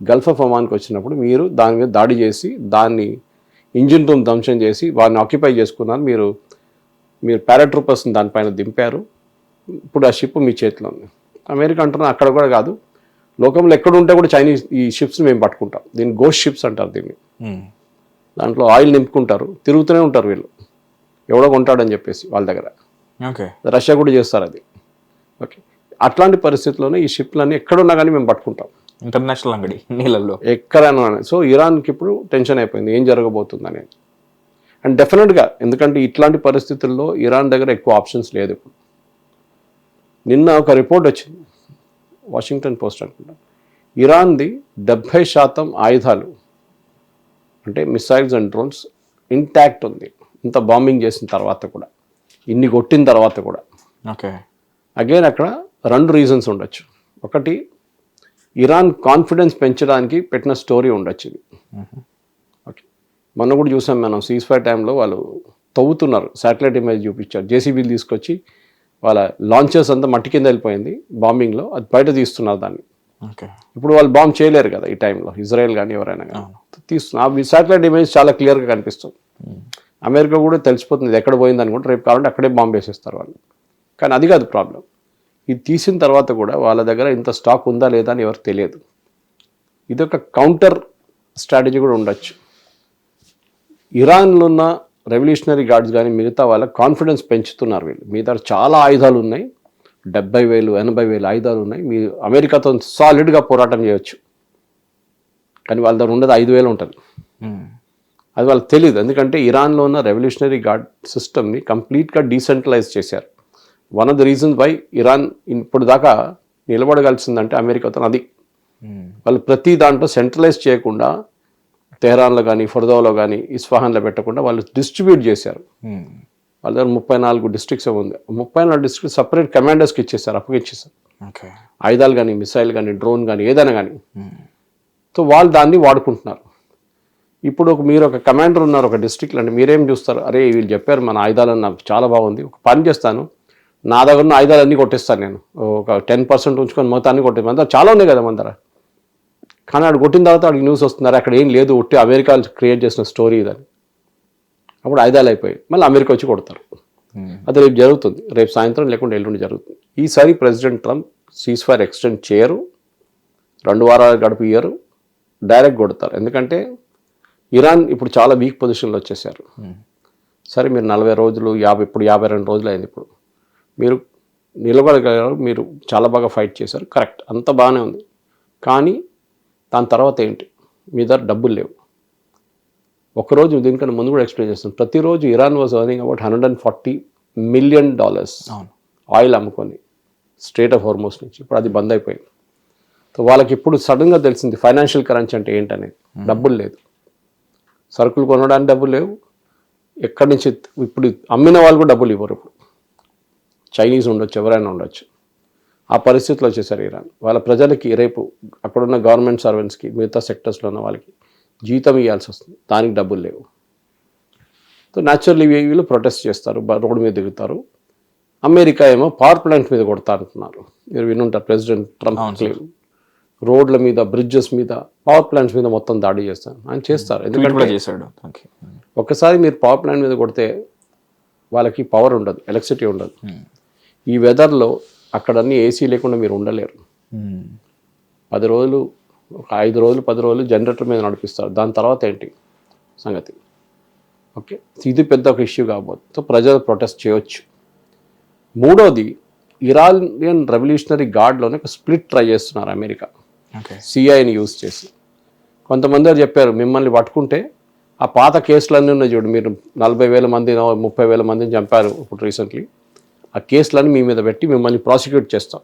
Gulf of ఒమాన్కి వచ్చినప్పుడు మీరు దాని మీద దాడి చేసి దాన్ని ఇంజిన్ రూమ్ ధ్వంసం చేసి వారిని ఆక్యుపై చేసుకున్నారు. మీరు పారాట్రూపర్స్ని దానిపైన దింపారు. ఇప్పుడు ఆ షిప్ మీ చేతిలో ఉంది. అమెరికా అంటున్నారు అక్కడ కూడా కాదు, లోకంలో ఎక్కడ ఉంటే కూడా చైనీస్ ఈ షిప్స్ని మేము పట్టుకుంటాం. దీన్ని గోస్ట్ షిప్స్ అంటారు దీన్ని. దాంట్లో ఆయిల్ నింపుకుంటారు, తిరుగుతూనే ఉంటారు వీళ్ళు, ఎవడో కొంటాడని చెప్పేసి వాళ్ళ దగ్గర. ఓకే, రష్యా కూడా చేస్తారు అది. ఓకే, అట్లాంటి పరిస్థితుల్లోనే ఈ షిప్లన్నీ ఎక్కడున్నా కానీ మేము పట్టుకుంటాం, ఇంటర్నేషనల్ అంగడి నీళ్ళల్లో ఎక్కడైనా. సో ఇరాన్కి ఇప్పుడు టెన్షన్ అయిపోయింది ఏం జరగబోతుంది అనేది. అండ్ డెఫినెట్గా ఎందుకంటే ఇట్లాంటి పరిస్థితుల్లో ఇరాన్ దగ్గర ఎక్కువ ఆప్షన్స్ లేదు. ఇప్పుడు నిన్న ఒక రిపోర్ట్ వచ్చింది, వాషింగ్టన్ పోస్ట్ అనుకుంటా, ఇరాన్ది 70% ఆయుధాలు అంటే మిసైల్స్ అండ్ డ్రోన్స్ ఇంటాక్ట్ ఉంది, ఇంత బాంబింగ్ చేసిన తర్వాత కూడా, ఇన్ని కొట్టిన తర్వాత కూడా. ఓకే, అగైన్ అక్కడ 2 రీజన్స్ ఉండొచ్చు. ఒకటి ఇరాన్ కాన్ఫిడెన్స్ పెంచడానికి పెట్టిన స్టోరీ ఉండొచ్చు ఇది. ఓకే, మొన్న కూడా చూసాం మనం సీజ్ ఫైర్ టైంలో వాళ్ళు తవ్వుతున్నారు, శాటిలైట్ ఇమేజ్ చూపించారు, జేసీబీలు తీసుకొచ్చి వాళ్ళ లాంచర్స్ అంతా మట్టి కింద వెళ్ళిపోయింది బాంబింగ్లో, అది బయట తీస్తున్నారు దాన్ని. ఓకే, ఇప్పుడు వాళ్ళు బాంబ్ చేయలేరు కదా ఈ టైంలో, ఇజ్రాయెల్ కానీ ఎవరైనా కానీ తీస్తున్నారు. శాటిలైట్ ఇమేజ్ చాలా క్లియర్గా కనిపిస్తుంది. అమెరికా కూడా తెలిసిపోతుంది ఎక్కడ పోయిందని కూడా, రేపు కావాలంటే అక్కడే బాంబు వేసేస్తారు వాళ్ళు. కానీ అది కాదు ప్రాబ్లం, ఇది తీసిన తర్వాత కూడా వాళ్ళ దగ్గర ఇంత స్టాక్ ఉందా లేదా అని ఎవరికి తెలియదు. ఇది ఒక కౌంటర్ స్ట్రాటజీ కూడా ఉండొచ్చు. ఇరాన్లో ఉన్న రెవల్యూషనరీ గార్డ్స్ కానీ మిగతా వాళ్ళ కాన్ఫిడెన్స్ పెంచుతున్నారు వీళ్ళు. మీ దగ్గర చాలా ఆయుధాలు ఉన్నాయి, 70,000 80,000 ఆయుధాలు ఉన్నాయి, మీరు అమెరికాతో సాలిడ్గా పోరాటం చేయొచ్చు. కానీ వాళ్ళ దగ్గర ఉండదు 5,000 ఉంటుంది. అది వాళ్ళకి తెలియదు, ఎందుకంటే ఇరాన్లో ఉన్న రెవల్యూషనరీ గార్డ్ సిస్టమ్ని కంప్లీట్గా డీసెంట్రలైజ్ చేశారు. One of the reasons why Iran ఇప్పుడు దాకా నిలబడగలిసిందంటే అమెరికాతో అది. వాళ్ళు ప్రతి దాంట్లో సెంట్రలైజ్ చేయకుండా తెహరాన్లో కానీ ఫర్దాలో కానీ ఇస్ఫహాన్లో పెట్టకుండా వాళ్ళు డిస్ట్రిబ్యూట్ చేశారు. వాళ్ళ దగ్గర 34 డిస్ట్రిక్ట్స్ ఉంది, 34 డిస్ట్రిక్ట్ సపరేట్ కమాండర్స్కి ఇచ్చేసారు, అప్పగిచ్చేసారు. ఆయుధాలు కానీ మిసైల్ కానీ డ్రోన్ కానీ ఏదైనా కానీ. సో వాళ్ళు దాన్ని వాడుకుంటున్నారు. ఇప్పుడు మీరు ఒక కమాండర్ ఉన్నారు ఒక డిస్ట్రిక్ట్లో అంటే మీరేం చూస్తారు, అరే వీళ్ళు చెప్పారు మన ఆయుధాలను నాకు చాలా బాగుంది, ఒక పని చేస్తాను, నా దగ్గర ఉన్న ఆయుధాలన్నీ కొట్టేస్తాను నేను, ఒక 10% ఉంచుకొని మొత్తాన్ని కొట్టేస్తాను. మన చాలా ఉన్నాయి కదా మన దగ్గర. కానీ ఆడు కొట్టిన తర్వాత ఆడికి న్యూస్ వస్తున్నారు అక్కడ ఏం లేదు, ఒట్టి అమెరికా క్రియేట్ చేసిన స్టోరీ ఇదని. అప్పుడు ఆయుధాలు అయిపోయి మళ్ళీ అమెరికా వచ్చి కొడతారు. అది రేపు జరుగుతుంది, రేపు సాయంత్రం లేకుండా ఎల్లుండి జరుగుతుంది. ఈసారి president Trump cease fire extend చేయరు, 2 వారాలు గడుపు ఇయ్యరు, డైరెక్ట్ కొడతారు. ఎందుకంటే ఇరాన్ ఇప్పుడు చాలా వీక్ పొజిషన్లో వచ్చేసారు. సరే మీరు 40 రోజులు ఇప్పుడు 52 రోజులు అయింది, ఇప్పుడు మీరు నిలబడగలరు, మీరు చాలా బాగా ఫైట్ చేశారు, కరెక్ట్, అంత బాగానే ఉంది. కానీ దాని తర్వాత ఏంటి, మీ దగ్గర డబ్బులు లేవు. ఒకరోజు దీనికన్నా ముందు కూడా ఎక్స్ప్లెయిన్ చేస్తాను. ప్రతిరోజు Iran was earning about $140 million oil అమ్ముకొని స్ట్రేట్ ఆఫ్ హార్మోస్ నుంచి. ఇప్పుడు అది బంద్ అయిపోయింది. సో వాళ్ళకి ఇప్పుడు సడన్గా తెలిసింది ఫైనాన్షియల్ కరెన్సీ అంటే ఏంటనేది. డబ్బులు లేదు, సరుకులు కొనడానికి డబ్బులు లేవు, ఎక్కడి నుంచి ఇప్పుడు అమ్మిన వాళ్ళు కూడా డబ్బులు ఇవ్వరు. ఇప్పుడు చైనీస్ ఉండొచ్చు, ఎవరైనా ఉండొచ్చు. ఆ పరిస్థితిలో వచ్చేసారు ఇరాన్. వాళ్ళ ప్రజలకి రేపు అక్కడున్న గవర్నమెంట్ సర్వెంట్స్కి, మిగతా సెక్టర్స్లో ఉన్న వాళ్ళకి జీతం ఇవ్వాల్సి వస్తుంది, దానికి డబ్బులు లేవు. సో న్యాచురల్లీ వీళ్ళు ప్రొటెస్ట్ చేస్తారు, రోడ్డు మీద దిగుతారు. అమెరికా ఏమో పవర్ ప్లాంట్ మీద కొడతా అంటున్నారు. మీరు వినుంటారు ప్రెసిడెంట్ ట్రంప్ క్లెయిమ్. రోడ్ల మీద, బ్రిడ్జెస్ మీద, పవర్ ప్లాంట్స్ మీద మొత్తం దాడి చేస్తారు. ఆయన చేస్తారు, ఎందుకంటే చేశాడు. ఒక్కసారి మీరు పవర్ ప్లాంట్ మీద కొడితే వాళ్ళకి పవర్ ఉండదు, ఎలక్ట్రిసిటీ ఉండదు. ఈ వెదర్లో అక్కడ అన్ని ఏసీ లేకుండా మీరు ఉండలేరు. 10 రోజులు, ఒక 5 రోజులు 10 రోజులు జనరేటర్ మీద నడిపిస్తారు. దాని తర్వాత ఏంటి సంగతి? ఓకే, ఇది పెద్ద ఒక ఇష్యూ కాబోదు. సో ప్రజలు ప్రొటెస్ట్ చేయొచ్చు. మూడోది, ఇరానియన్ రెవల్యూషనరీ గార్డ్లోనే ఒక స్ప్లిట్ ట్రై చేస్తున్నారు అమెరికా, సిఐని యూజ్ చేసి. కొంతమంది చెప్పారు, మిమ్మల్ని పట్టుకుంటే ఆ పాత కేసులన్నీ ఉన్నాయి చూడు, మీరు 40,000 మందినో 30,000 మందిని చంపారు ఇప్పుడు రీసెంట్లీ, ఆ కేసులన్నీ మీ మీద పెట్టి మిమ్మల్ని ప్రాసిక్యూట్ చేస్తాం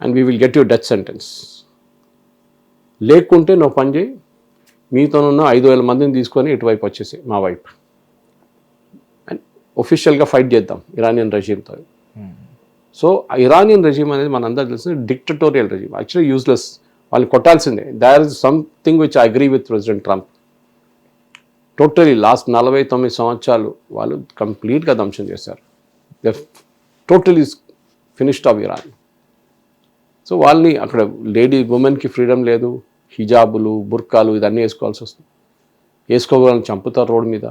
and we will get you death sentence. లేకుంటే నువ్వు పని చేయి, మీతోనున్న 5,000 మందిని తీసుకొని ఇటువైపు వచ్చేసి మా వైపు అండ్ ఒఫిషియల్గా ఫైట్ చేద్దాం ఇరానియన్ రెజీమ్తో. సో ఇరానియన్ రెజీమ్ అనేది మనందరూ తెలిసిన డిక్టటోరియల్ రెజీమ్, యాక్చువల్లీ యూస్లెస్. వాళ్ళని కొట్టాల్సిందే. There is something which I agree with president Trump. Totally last 49 సంవత్సరాలు వాళ్ళు కంప్లీట్గా ధ్వంసం చేశారు. They totally finished off Iran. So వాళ్ళని అక్కడ ఉమెన్కి ఫ్రీడమ్ లేదు, హిజాబులు, బుర్కాలు ఇదన్నీ వేసుకోవాల్సి వస్తుంది. వేసుకోవాలని చంపుతారు రోడ్డు మీద,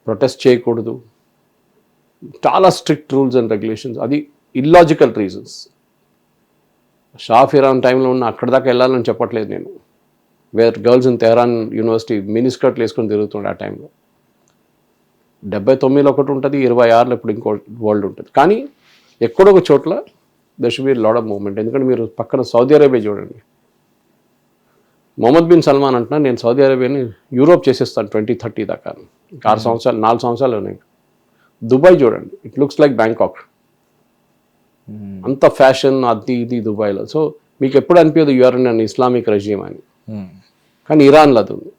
ప్రొటెస్ట్ చేయకూడదు, చాలా స్ట్రిక్ట్ రూల్స్ అండ్ రెగ్యులేషన్స్. అది ఇల్లాజికల్ రీజన్స్. షాఫ్ ఇరాన్ టైంలో ఉన్న అక్కడ దాకా వెళ్ళాలని చెప్పట్లేదు నేను. Where girls in Tehran university మినిస్కర్ట్లు వేసుకొని తిరుగుతుండే ఆ టైంలో. 79లో ఒకటి ఉంటుంది, 26లో ఇప్పుడు ఇంకో వరల్డ్ ఉంటుంది. కానీ ఎక్కడో ఒక చోట్ల there should be lot of movement. ఎందుకంటే మీరు పక్కన సౌదీ అరేబియా చూడండి. మొహమ్మద్ బిన్ సల్మాన్ అంటున్నా, నేను సౌదీ అరేబియాని యూరోప్ చేసేస్తాను 2030 దాకా. 4 సంవత్సరాలు ఉన్నాయి. దుబాయ్ చూడండి, ఇట్ లుక్స్ లైక్ బ్యాంకాక్. అంత ఫ్యాషన్ అది ఇది దుబాయ్లో. సో మీకు ఎప్పుడు అనిపించదు you're in an Islamic regime అని, కానీ ఇరాన్లో అది ఉంది.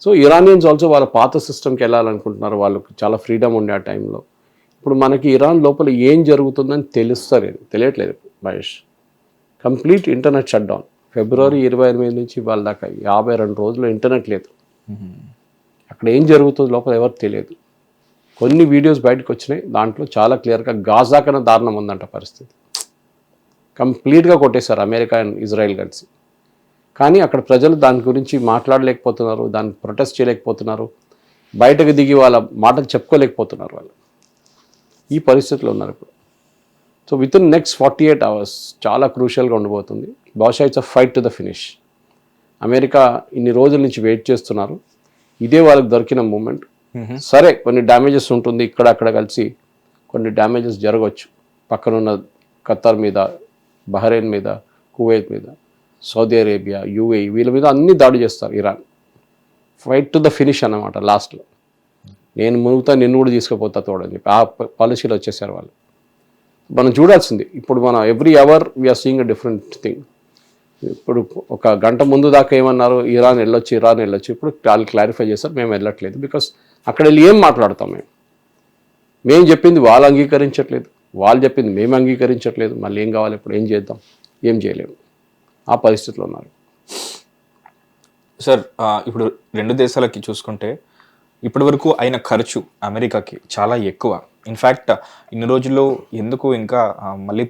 సో ఇరానియన్స్ ఆల్సో వాళ్ళ పాత సిస్టమ్కి వెళ్ళాలనుకుంటున్నారు. వాళ్ళకి చాలా ఫ్రీడమ్ ఉండే ఆ టైంలో. ఇప్పుడు మనకి ఇరాన్ లోపల ఏం జరుగుతుందని తెలియట్లేదు Mahesh. Complete internet shut down. February 28 నుంచి వాళ్ళ దాకా 52 రోజులు ఇంటర్నెట్ లేదు. అక్కడ ఏం జరుగుతుందో లోపల ఎవరికి తెలియదు. కొన్ని వీడియోస్ బయటకు వచ్చినాయి, దాంట్లో చాలా క్లియర్గా గాజా కన్నా దారుణం ఉందంట పరిస్థితి. కంప్లీట్గా కొట్టేశారు అమెరికా అండ్ ఇజ్రాయెల్ కలిసి. కానీ అక్కడ ప్రజలు దాని గురించి మాట్లాడలేకపోతున్నారు, దాన్ని ప్రొటెస్ట్ చేయలేకపోతున్నారు, బయటకు దిగి వాళ్ళ మాటలు చెప్పుకోలేకపోతున్నారు. వాళ్ళు ఈ పరిస్థితిలో ఉన్నారు ఇప్పుడు. So with in next 48 hours చాలా క్రూషియల్గా ఉండబోతుంది. బహుశా it's a fight to the finish. America ఇన్ని రోజుల నుంచి వెయిట్ చేస్తున్నారు. ఇదే వాళ్ళకి దొరికిన మూమెంట్. సరే, కొన్ని డ్యామేజెస్ ఉంటుంది, ఇక్కడ అక్కడ కలిసి కొన్ని డ్యామేజెస్ జరగవచ్చు. పక్కనున్న ఖత్తర్ మీద, బహ్రెయిన్ మీద, కువైట్ మీద, సౌదీ అరేబియా, యూఏఈ వీళ్ళ మీద అన్ని దాడి చేస్తారు Iran. Fight to the finish అన్నమాట లాస్ట్లో. నేను మునుగుతా, నిన్ను కూడా తీసుకుపోతా తోడని చెప్పి ఆ పాలసీలో వచ్చేసారు వాళ్ళు. మనం చూడాల్సింది. ఇప్పుడు మనం every hour we're seeing a different thing. ఇప్పుడు ఒక గంట ముందు దాకా ఏమన్నారు, ఇరాన్ వెళ్ళొచ్చు. ఇప్పుడు వాళ్ళు క్లారిఫై చేస్తారు, మేము వెళ్ళట్లేదు. బికాస్ అక్కడ వెళ్ళి ఏం మాట్లాడతాం? మేము చెప్పింది వాళ్ళు అంగీకరించట్లేదు, వాళ్ళు చెప్పింది మేము అంగీకరించట్లేదు. మళ్ళీ ఏం కావాలి? ఇప్పుడు ఏం చేద్దాం? ఏం చేయలేము. ఆ పరిస్థితిలో ఉన్నారు సార్. ఇప్పుడు 2 దేశాలకి చూసుకుంటే ఇప్పటి వరకు అయిన ఖర్చు అమెరికాకి చాలా ఎక్కువ. ఇన్ఫ్యాక్ట్ ఇన్ని రోజుల్లో ఎందుకు ఇంకా మళ్ళీ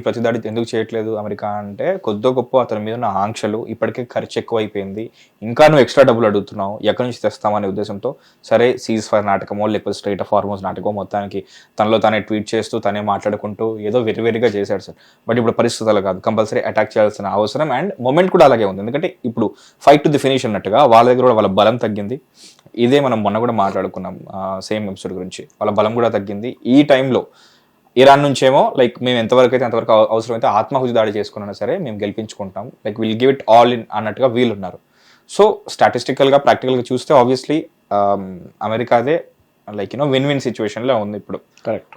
ప్రతి దాడి ఎందుకు చేయట్లేదు అమెరికా అంటే, కొద్దో గొప్ప అతని మీద ఉన్న ఆంక్షలు, ఇప్పటికే ఖర్చు ఎక్కువ అయిపోయింది, ఇంకా నువ్వు ఎక్స్ట్రా డబ్బులు అడుగుతున్నావు, ఎక్కడి నుంచి తెస్తామనే ఉద్దేశంతో సరే సీజ్ ఫైర్ నాటకమో లేకపోతే స్ట్రైట్ ఆఫ్ హార్మోస్ నాటకమో మొత్తానికి తనలో తానే ట్వీట్ చేస్తూ తనే మాట్లాడుకుంటూ ఏదో వెరిగా చేశాడు సార్. బట్ ఇప్పుడు పరిస్థితి అలా కాదు, కంపల్సరీ అటాక్ చేయాల్సిన అవసరం అండ్ మొమెంట్ కూడా అలాగే ఉంది. ఎందుకంటే ఇప్పుడు ఫైట్ టు ది ఫినిష్ అన్నట్టుగా వాళ్ళ దగ్గర కూడా వాళ్ళ బలం తగ్గింది. ఇదే మనం మొన్న కూడా మాట్లాడుకున్నాం సేమ్ ఎపిసోడ్ గురించి. వాళ్ళ బలం కూడా తగ్గింది. ఈ టైంలో ఇరాన్ నుంచేమో లైక్ మేము ఎంతవరకు అయితే అంతవరకు అవసరమైతే ఆత్మాహుతి దాడి చేసుకున్నా సరే మేము గెలిపించుకుంటాం, like will give it all in అన్నట్టుగా వీళ్ళు ఉన్నారు. సో స్టాటిస్టికల్గా ప్రాక్టికల్గా చూస్తే ఆబ్వియస్లీ అమెరికాదే లైక్ విన్ సిచ్యువేషన్లో ఉంది ఇప్పుడు. కరెక్ట్.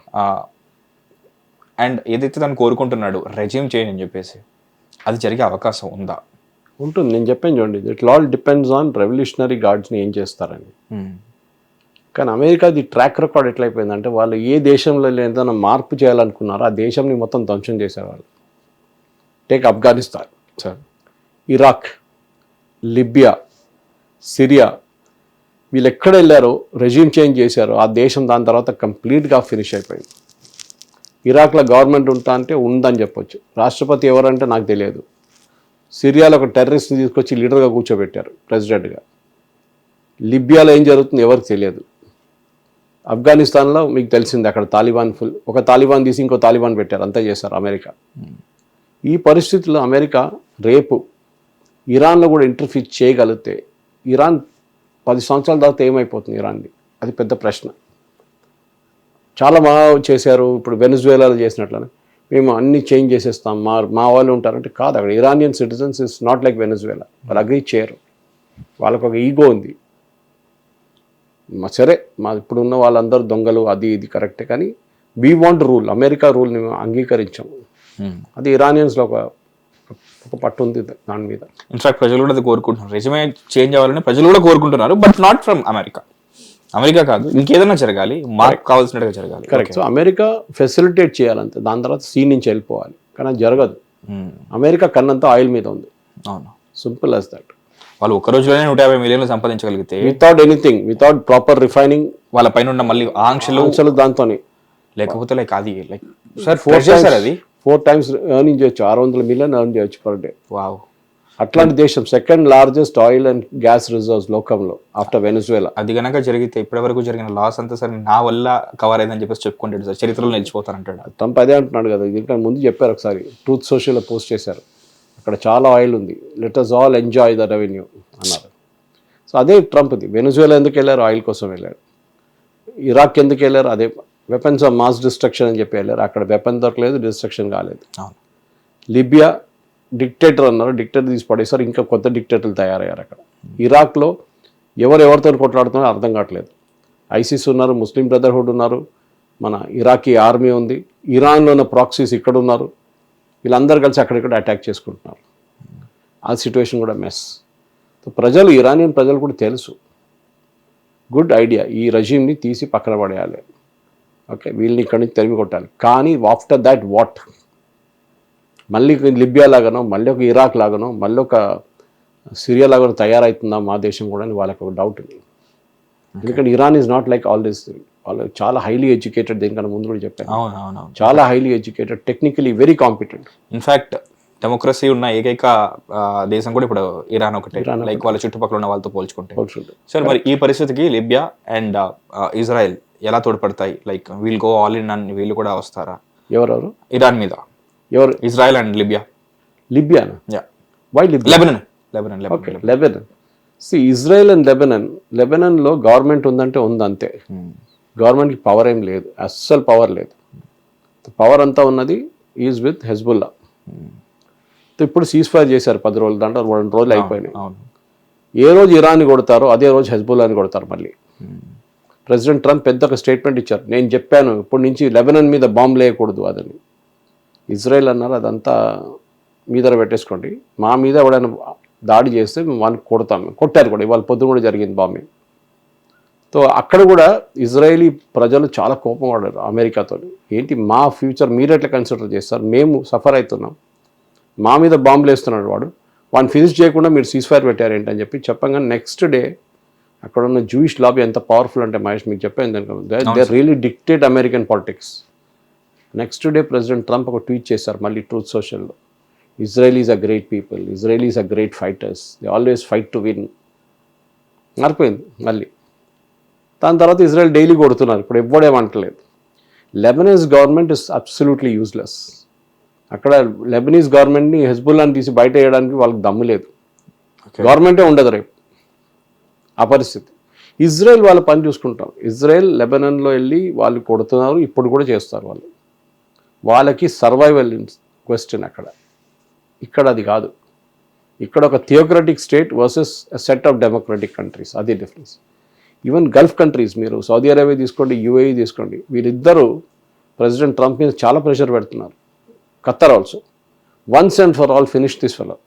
అండ్ ఏదైతే తను కోరుకుంటున్నాడు రెజ్యూమ్ చేంజ్ అని చెప్పేసి, అది జరిగే అవకాశం ఉందా? ఉంటుంది. నేను చెప్పాను చూడండి, it all depends on revolutionary గార్డ్స్ని ఏం చేస్తారని. కానీ అమెరికాది ట్రాక్ రికార్డ్ ఎట్లయిపోయిందంటే, వాళ్ళు ఏ దేశంలో ఏదైనా మార్పు చేయాలనుకున్నారో ఆ దేశంని మొత్తం ధ్వంసం చేసేవాళ్ళు. Take Afghanistan, sir, Iraq, Libya, Syria, వీళ్ళు ఎక్కడ వెళ్ళారో రెజ్యూమ్ చేంజ్ చేశారో ఆ దేశం దాని తర్వాత కంప్లీట్గా ఫినిష్ అయిపోయింది. ఇరాక్లో గవర్నమెంట్ ఉంటా అంటే ఉందని చెప్పొచ్చు, రాష్ట్రపతి ఎవరంటే నాకు తెలియదు. సిరియాలో ఒక టెర్రరిస్ట్ని తీసుకొచ్చి లీడర్గా కూర్చోబెట్టారు ప్రెసిడెంట్గా. లిబియాలో ఏం జరుగుతుందో ఎవరికి తెలియదు. ఆఫ్ఘనిస్తాన్లో మీకు తెలిసింది, అక్కడ తాలిబాన్ ఒక తాలిబాన్ తీసి ఇంకో తాలిబాన్ పెట్టారు, అంతా చేశారు అమెరికా. ఈ పరిస్థితుల్లో అమెరికా రేపు ఇరాన్లో కూడా ఇంటర్ఫీర్ చేయగలిగితే ఇరాన్ 10 సంవత్సరాల తర్వాత ఏమైపోతుంది ఇరాన్ది, అది పెద్ద ప్రశ్న. చాలా బాగా చేశారు, ఇప్పుడు వెనిజువేలాలో చేసినట్లనే మేము అన్ని చేంజ్ చేసేస్తాం, మా వాళ్ళు ఉంటారంటే కాదు. అక్కడ Iranian citizens is not like Venezuela, వాళ్ళు అగ్రీ చేయరు, వాళ్ళకు ఒక ఈగో ఉంది. సరే ఇప్పుడు ఉన్న వాళ్ళందరూ దొంగలు, అది ఇది కరెక్టే, కానీ వీ వాంట్ రూల్, అమెరికా రూల్ని అంగీకరించాము. అది ఇరానియన్స్లో ఒక పట్టు ఉంది దాని మీద. ఇన్ఫాక్ట్ ప్రజలు కూడా అది కోరుకుంటున్నారు, రెజ్యూమే చేంజ్ అవ్వాలని ప్రజలు కూడా కోరుకుంటున్నారు, బట్ నాట్ ఫ్రమ్ అమెరికా కాదు, ఇంకేదైనా జరగాలి, మాకు కావాల్సినట్టుగా జరగాలి. కరెక్ట్. సో అమెరికా ఫెసిలిటేట్ చేయాలంతే, దాని తర్వాత సీ నుంచి వెళ్ళిపోవాలి, కానీ అది జరగదు. అమెరికా కన్నంతా ఆయిల్ మీద ఉంది. అవును, సింపుల్ యాజ్ దట్. వాళ్ళు ఒక రోజులోనే 150 మిలియన్లు సంపాదించగలిగితే without anything, without proper refining, వాళ్ళ పైన ఉన్న మళ్ళీ ఆంక్షలు దాంతో, లేకపోతే లైక్ అది లైక్ సార్ 4 times ఎర్నింగ్ చేయొచ్చు, 600 million ఎర్న్ చేయొచ్చు పర్ డే. వావ్, అట్లాంటి దేశం, second largest oil and gas reserves లోకంలో ఆఫ్టర్ వెనిజువేలా. అది కనుక జరిగితే ఇప్పటి వరకు జరిగిన లాస్ అంతా సార్ నా వల్ల కవర్ అయిందని చెప్పేసి చెప్పుకుంటాడు సార్, చరిత్రలో నిలిచిపోతారంటాడు. ట్రంప్ అదే అంటున్నాడు కదా, దీనికన్నా ముందు చెప్పారు ఒకసారి, ట్రూత్ సోషల్లో పోస్ట్ చేశారు, అక్కడ చాలా ఆయిల్ ఉంది, let us all enjoy the revenue అన్నారు. సో అదే ట్రంప్ది. వెనిజువేలా ఎందుకు వెళ్ళారు? ఆయిల్ కోసం వెళ్ళారు. ఇరాక్ ఎందుకు వెళ్ళారు? అదే వెపన్స్ ఆఫ్ మాస్ డిస్ట్రక్షన్ అని చెప్పి వెళ్ళారు, అక్కడ వెపన్ దొరకలేదు, డిస్ట్రక్షన్ కాలేదు. లిబియా డిక్టేటర్ అన్నారు, డిక్టేటర్ తీసి పడేసారు, ఇంకా కొత్త డిక్టేటర్లు తయారయ్యారు అక్కడ. ఇరాక్లో ఎవరితో కొట్లాడుతున్నారో అర్థం కావట్లేదు. ఐసిస్ ఉన్నారు, ముస్లిం బ్రదర్హుడ్ ఉన్నారు, మన ఇరాకీ ఆర్మీ ఉంది, ఇరాన్లో ఉన్న ప్రాక్సీస్ ఇక్కడ ఉన్నారు, వీళ్ళందరూ కలిసి అక్కడిక్కడ అటాక్ చేసుకుంటున్నారు. ఆ సిచ్యువేషన్ కూడా మెస్. ప్రజలు, ఇరానియన్ ప్రజలు కూడా తెలుసు, గుడ్ ఐడియా, ఈ రెజ్యూమ్ని తీసి పక్కన పడేయాలి, ఓకే, వీళ్ళని ఇక్కడి నుంచి తరిమి కొట్టాలి. కానీ ఆఫ్టర్ దాట్ వాట్? మళ్ళీ లిబియా లాగానో, మళ్ళీ ఒక ఇరాక్ లాగానో, మళ్ళీ ఒక సిరియా లాగానో తయారవుతుందా మా దేశం కూడా అని వాళ్ళకి ఒక డౌట్ ఉంది. ఎందుకంటే Iran is not like all this. వాళ్ళు చాలా హైలీ ఎడ్యుకేటెడ్, దీనికన్నా ముందు కూడా చెప్పాను, చాలా highly educated, technically very competent. In fact democracy ఉన్న ఏకైక దేశం కూడా ఇప్పుడు ఇరాన్ ఒకటే, లైక్ వాళ్ళ చుట్టుపక్కల ఉన్న వాళ్ళతో పోల్చుకుంటే. సార్ మరి ఈ పరిస్థితికి లిబియా అండ్ ఇజ్రాయెల్ ఎలా తోడ్పడతాయి? Like we'll go all in అని వీళ్ళు కూడా వస్తారా? ఎవరెవరు ఇరాన్ మీద? ఎవరు? Israel and Libya. లిబియానా? Why Libya? Lebanon. Okay, Lebanon. Israel and లెబనన్లో గవర్నమెంట్ ఉందంటే ఉంది అంతే. గవర్నమెంట్కి పవర్ ఏం లేదు, అస్సలు పవర్ లేదు. పవర్ అంతా ఉన్నది ఈజ్ విత్ హెజ్బుల్లా. ఇప్పుడు సీజ్ ఫైర్ చేశారు 10 రోజులు, దాంట్లో 2 రోజులు అయిపోయినాయి. ఏ రోజు ఇరాన్ని కొడతారో అదే రోజు హెజ్బుల్లాని కొడతారు మళ్ళీ. ప్రెసిడెంట్ ట్రంప్ పెద్ద ఒక స్టేట్మెంట్ ఇచ్చారు, నేను చెప్పాను ఇప్పటి నుంచి లెబనన్ మీద బాంబు లేయకూడదు అదని. ఇజ్రాయెల్ అన్నారు అదంతా మీ దగ్గర పెట్టేసుకోండి, మా మీద ఎవడైనా దాడి చేస్తే వాళ్ళని కొడతాము. కొట్టారు కూడా, ఇవాళ పొద్దున కూడా జరిగింది బాంబింగ్. సో అక్కడ కూడా ఇజ్రాయేలీ ప్రజలు చాలా కోపం పడ్డారు అమెరికాతో. ఏంటి మా ఫ్యూచర్ మీరు ఎట్లా కన్సిడర్ చేస్తారు, మేము సఫర్ అవుతున్నాం, మా మీద బాంబులు వేస్తున్నాడు వాడిని ఫినిష్ చేయకుండా మీరు సీజ్ ఫైర్ పెట్టారు ఏంటని చెప్పి చెప్పంగా నెక్స్ట్ డే అక్కడ ఉన్న జూయిష్ లాబీ ఎంత పవర్ఫుల్ అంటే మహేష్ మీకు చెప్పాను, they really dictate American politics. Next day president Trump ఒక ట్వీట్ చేశారు మళ్ళీ ట్రూత్ సోషల్లో, Israelis are great people, Israelis are great fighters, they always fight to win. మారిపోయింది మళ్ళీ. దాని తర్వాత ఇజ్రాయెల్ డైలీ కొడుతున్నారు, ఇప్పుడు ఎవ్వడేమంటలేదు. Lebanese government is absolutely useless. అక్కడ లెబనీస్ గవర్నమెంట్ని హెజ్బుల్లాని తీసి బయట వేయడానికి వాళ్ళకి దమ్ము లేదు, గవర్నమెంటే ఉండదు రేపు ఆ పరిస్థితి. ఇజ్రాయెల్ వాళ్ళ పని చూసుకుంటాం. ఇజ్రాయెల్ లెబనన్లో వెళ్ళి వాళ్ళు కొడుతున్నారు, ఇప్పుడు కూడా చేస్తారు వాళ్ళు. వాళ్ళకి సర్వైవల్ క్వశ్చన్ అక్కడ, ఇక్కడ అది కాదు. ఇక్కడ ఒక theocratic state versus set of democratic countries, అది డిఫరెన్స్. ఈవెన్ గల్ఫ్ కంట్రీస్, మీరు సౌదీ అరేబియా తీసుకోండి, యూఏఈ తీసుకోండి, వీరిద్దరూ ప్రెసిడెంట్ ట్రంప్ మీద చాలా ప్రెషర్ పెడుతున్నారు. Khattar also once and for all finish this fellow,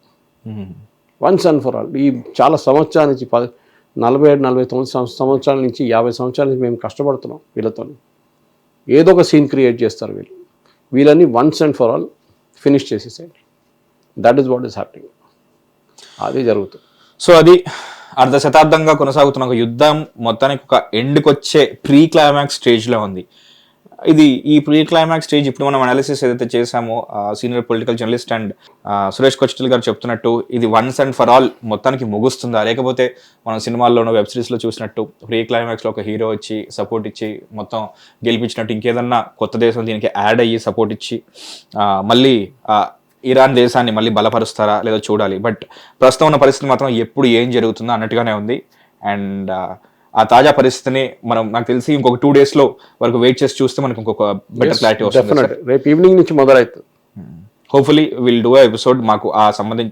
once and for all. ఈ చాలా సంవత్సరాల నుంచి 47-49 సంవత్సరాల నుంచి 50 సంవత్సరాల నుంచి మేము కష్టపడుతున్నాం వీళ్ళతో. ఏదో ఒక సీన్ క్రియేట్ చేస్తారు వీళ్ళని once and for all finish చేసేసేయండి. That is what is happening. అది జరుగుతుంది. సో అది అర్ధ శతాబ్దంగా కొనసాగుతున్న ఒక యుద్ధం మొత్తానికి ఒక ఎండ్కి వచ్చే ప్రీ క్లైమాక్స్ స్టేజ్లో ఉంది. ఇది ఈ ప్రీ క్లైమాక్స్ స్టేజ్ ఇప్పుడు మనం అనాలిసిస్ ఏదైతే చేసామో senior political journalist and Suresh Kochattil garu చెప్తున్నట్టు ఇది వన్స్ అండ్ ఫర్ ఆల్ మొత్తానికి ముగుస్తుందా, లేకపోతే మనం సినిమాల్లోనో వెబ్ సిరీస్లో చూసినట్టు ప్రీ క్లైమాక్స్లో ఒక హీరో వచ్చి సపోర్ట్ ఇచ్చి మొత్తం గెలిపించినట్టు ఇంకేదన్నా కొత్త దేశం దీనికి యాడ్ అయ్యి సపోర్ట్ ఇచ్చి మళ్ళీ ఇరాన్ దేశాన్ని మళ్ళీ బలపరుస్తారా లేదో చూడాలి. బట్ ప్రస్తుతం ఉన్న పరిస్థితి మాత్రం ఎప్పుడు ఏం జరుగుతుందో అన్నట్టుగానే ఉంది. అండ్ ఆ తాజా పరిస్థితిని మనం నాకు తెలిసి ఇంకొక 2 days వరకు వెయిట్ చేసి చూస్తే మనకు ఇంకొక బెటర్ క్లారిటీ వస్తుంది. రేపు ఈవినింగ్ నుంచి మొదలవుతుంది. Hopefully will do episode. మాకు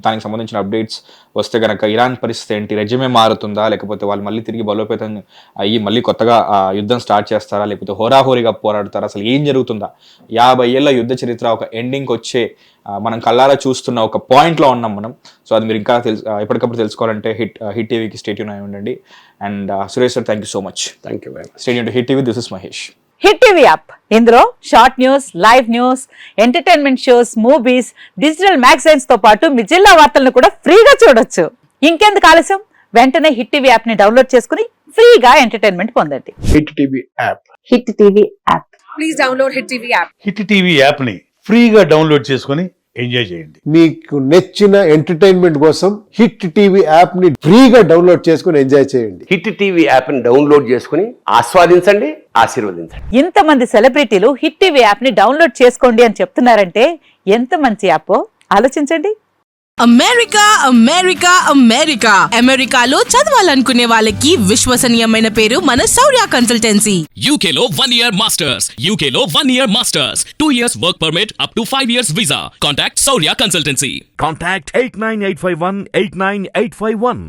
దానికి సంబంధించిన అప్డేట్స్ వస్తే కనుక ఇరాన్ పరిస్థితి ఏంటి, రెజ్యూమే మారుతుందా, లేకపోతే వాళ్ళు మళ్ళీ తిరిగి బలోపేతం అయ్యి మళ్ళీ కొత్తగా యుద్ధం స్టార్ట్ చేస్తారా, లేకపోతే హోరాహోరీగా పోరాడతారా, అసలు ఏం జరుగుతుందా, 50 ఏళ్ల యుద్ధ చరిత్ర ఒక ఎండింగ్కి వచ్చే మనం కళ్ళారా చూస్తున్న ఒక పాయింట్లో ఉన్నాం మనం. సో అది మీరు ఇంకా ఎప్పటికప్పుడు తెలుసుకోవాలంటే హిట్ టీవీకి స్టే ట్యూన్ అయి ఉండండి. And Suresh sir, thank you so much. Thank you very much. Stay tune to Hit TV. This is Mahesh. Hit TV app, ఇందులో short news, live news, entertainment shows, movies, digital magazines తో పాటు మీ జిల్లా వార్తలను కూడా ఫ్రీగా చూడొచ్చు. ఇంకెందుకు ఆలస్యం, వెంటనే హిట్ టీవీ యాప్ ని డౌన్లోడ్ చేసుకుని ఫ్రీగా ఎంటర్టైన్మెంట్ పొందండి. Hit TV app. Hit TV app. Please download hit TV app. Hit TV యాప్ని ఫ్రీగా డౌన్లోడ్ చేసుకొని ఎంజాయ్ చేయండి. మీకు నచ్చిన ఎంటర్టైన్మెంట్ కోసం హిట్ టీవీ యాప్ ని ఫ్రీగా డౌన్లోడ్ చేసుకుని ఎంజాయ్ చేయండి. హిట్ టీవీ యాప్ ని డౌన్లోడ్ చేసుకుని ఆస్వాదించండి, ఆశీర్వదించండి. ఇంతమంది సెలబ్రిటీలు హిట్ టీవీ యాప్ ని డౌన్లోడ్ చేసుకోండి అని చెప్తున్నారంటే ఎంత మంచి యాప్ ఆలోచించండి. అమెరికా అమెరికా అమెరికా అమెరికాలో చదవాలనుకునే వాళ్ళకి విశ్వసనీయమైన పేరు మన శౌర్య కన్సల్టెన్సీ. UK లో 1 year masters, UK లో 1 year masters, 2 years work permit up to 5 years visa. Contact Saurya Consultancy. Contact 89851 89851.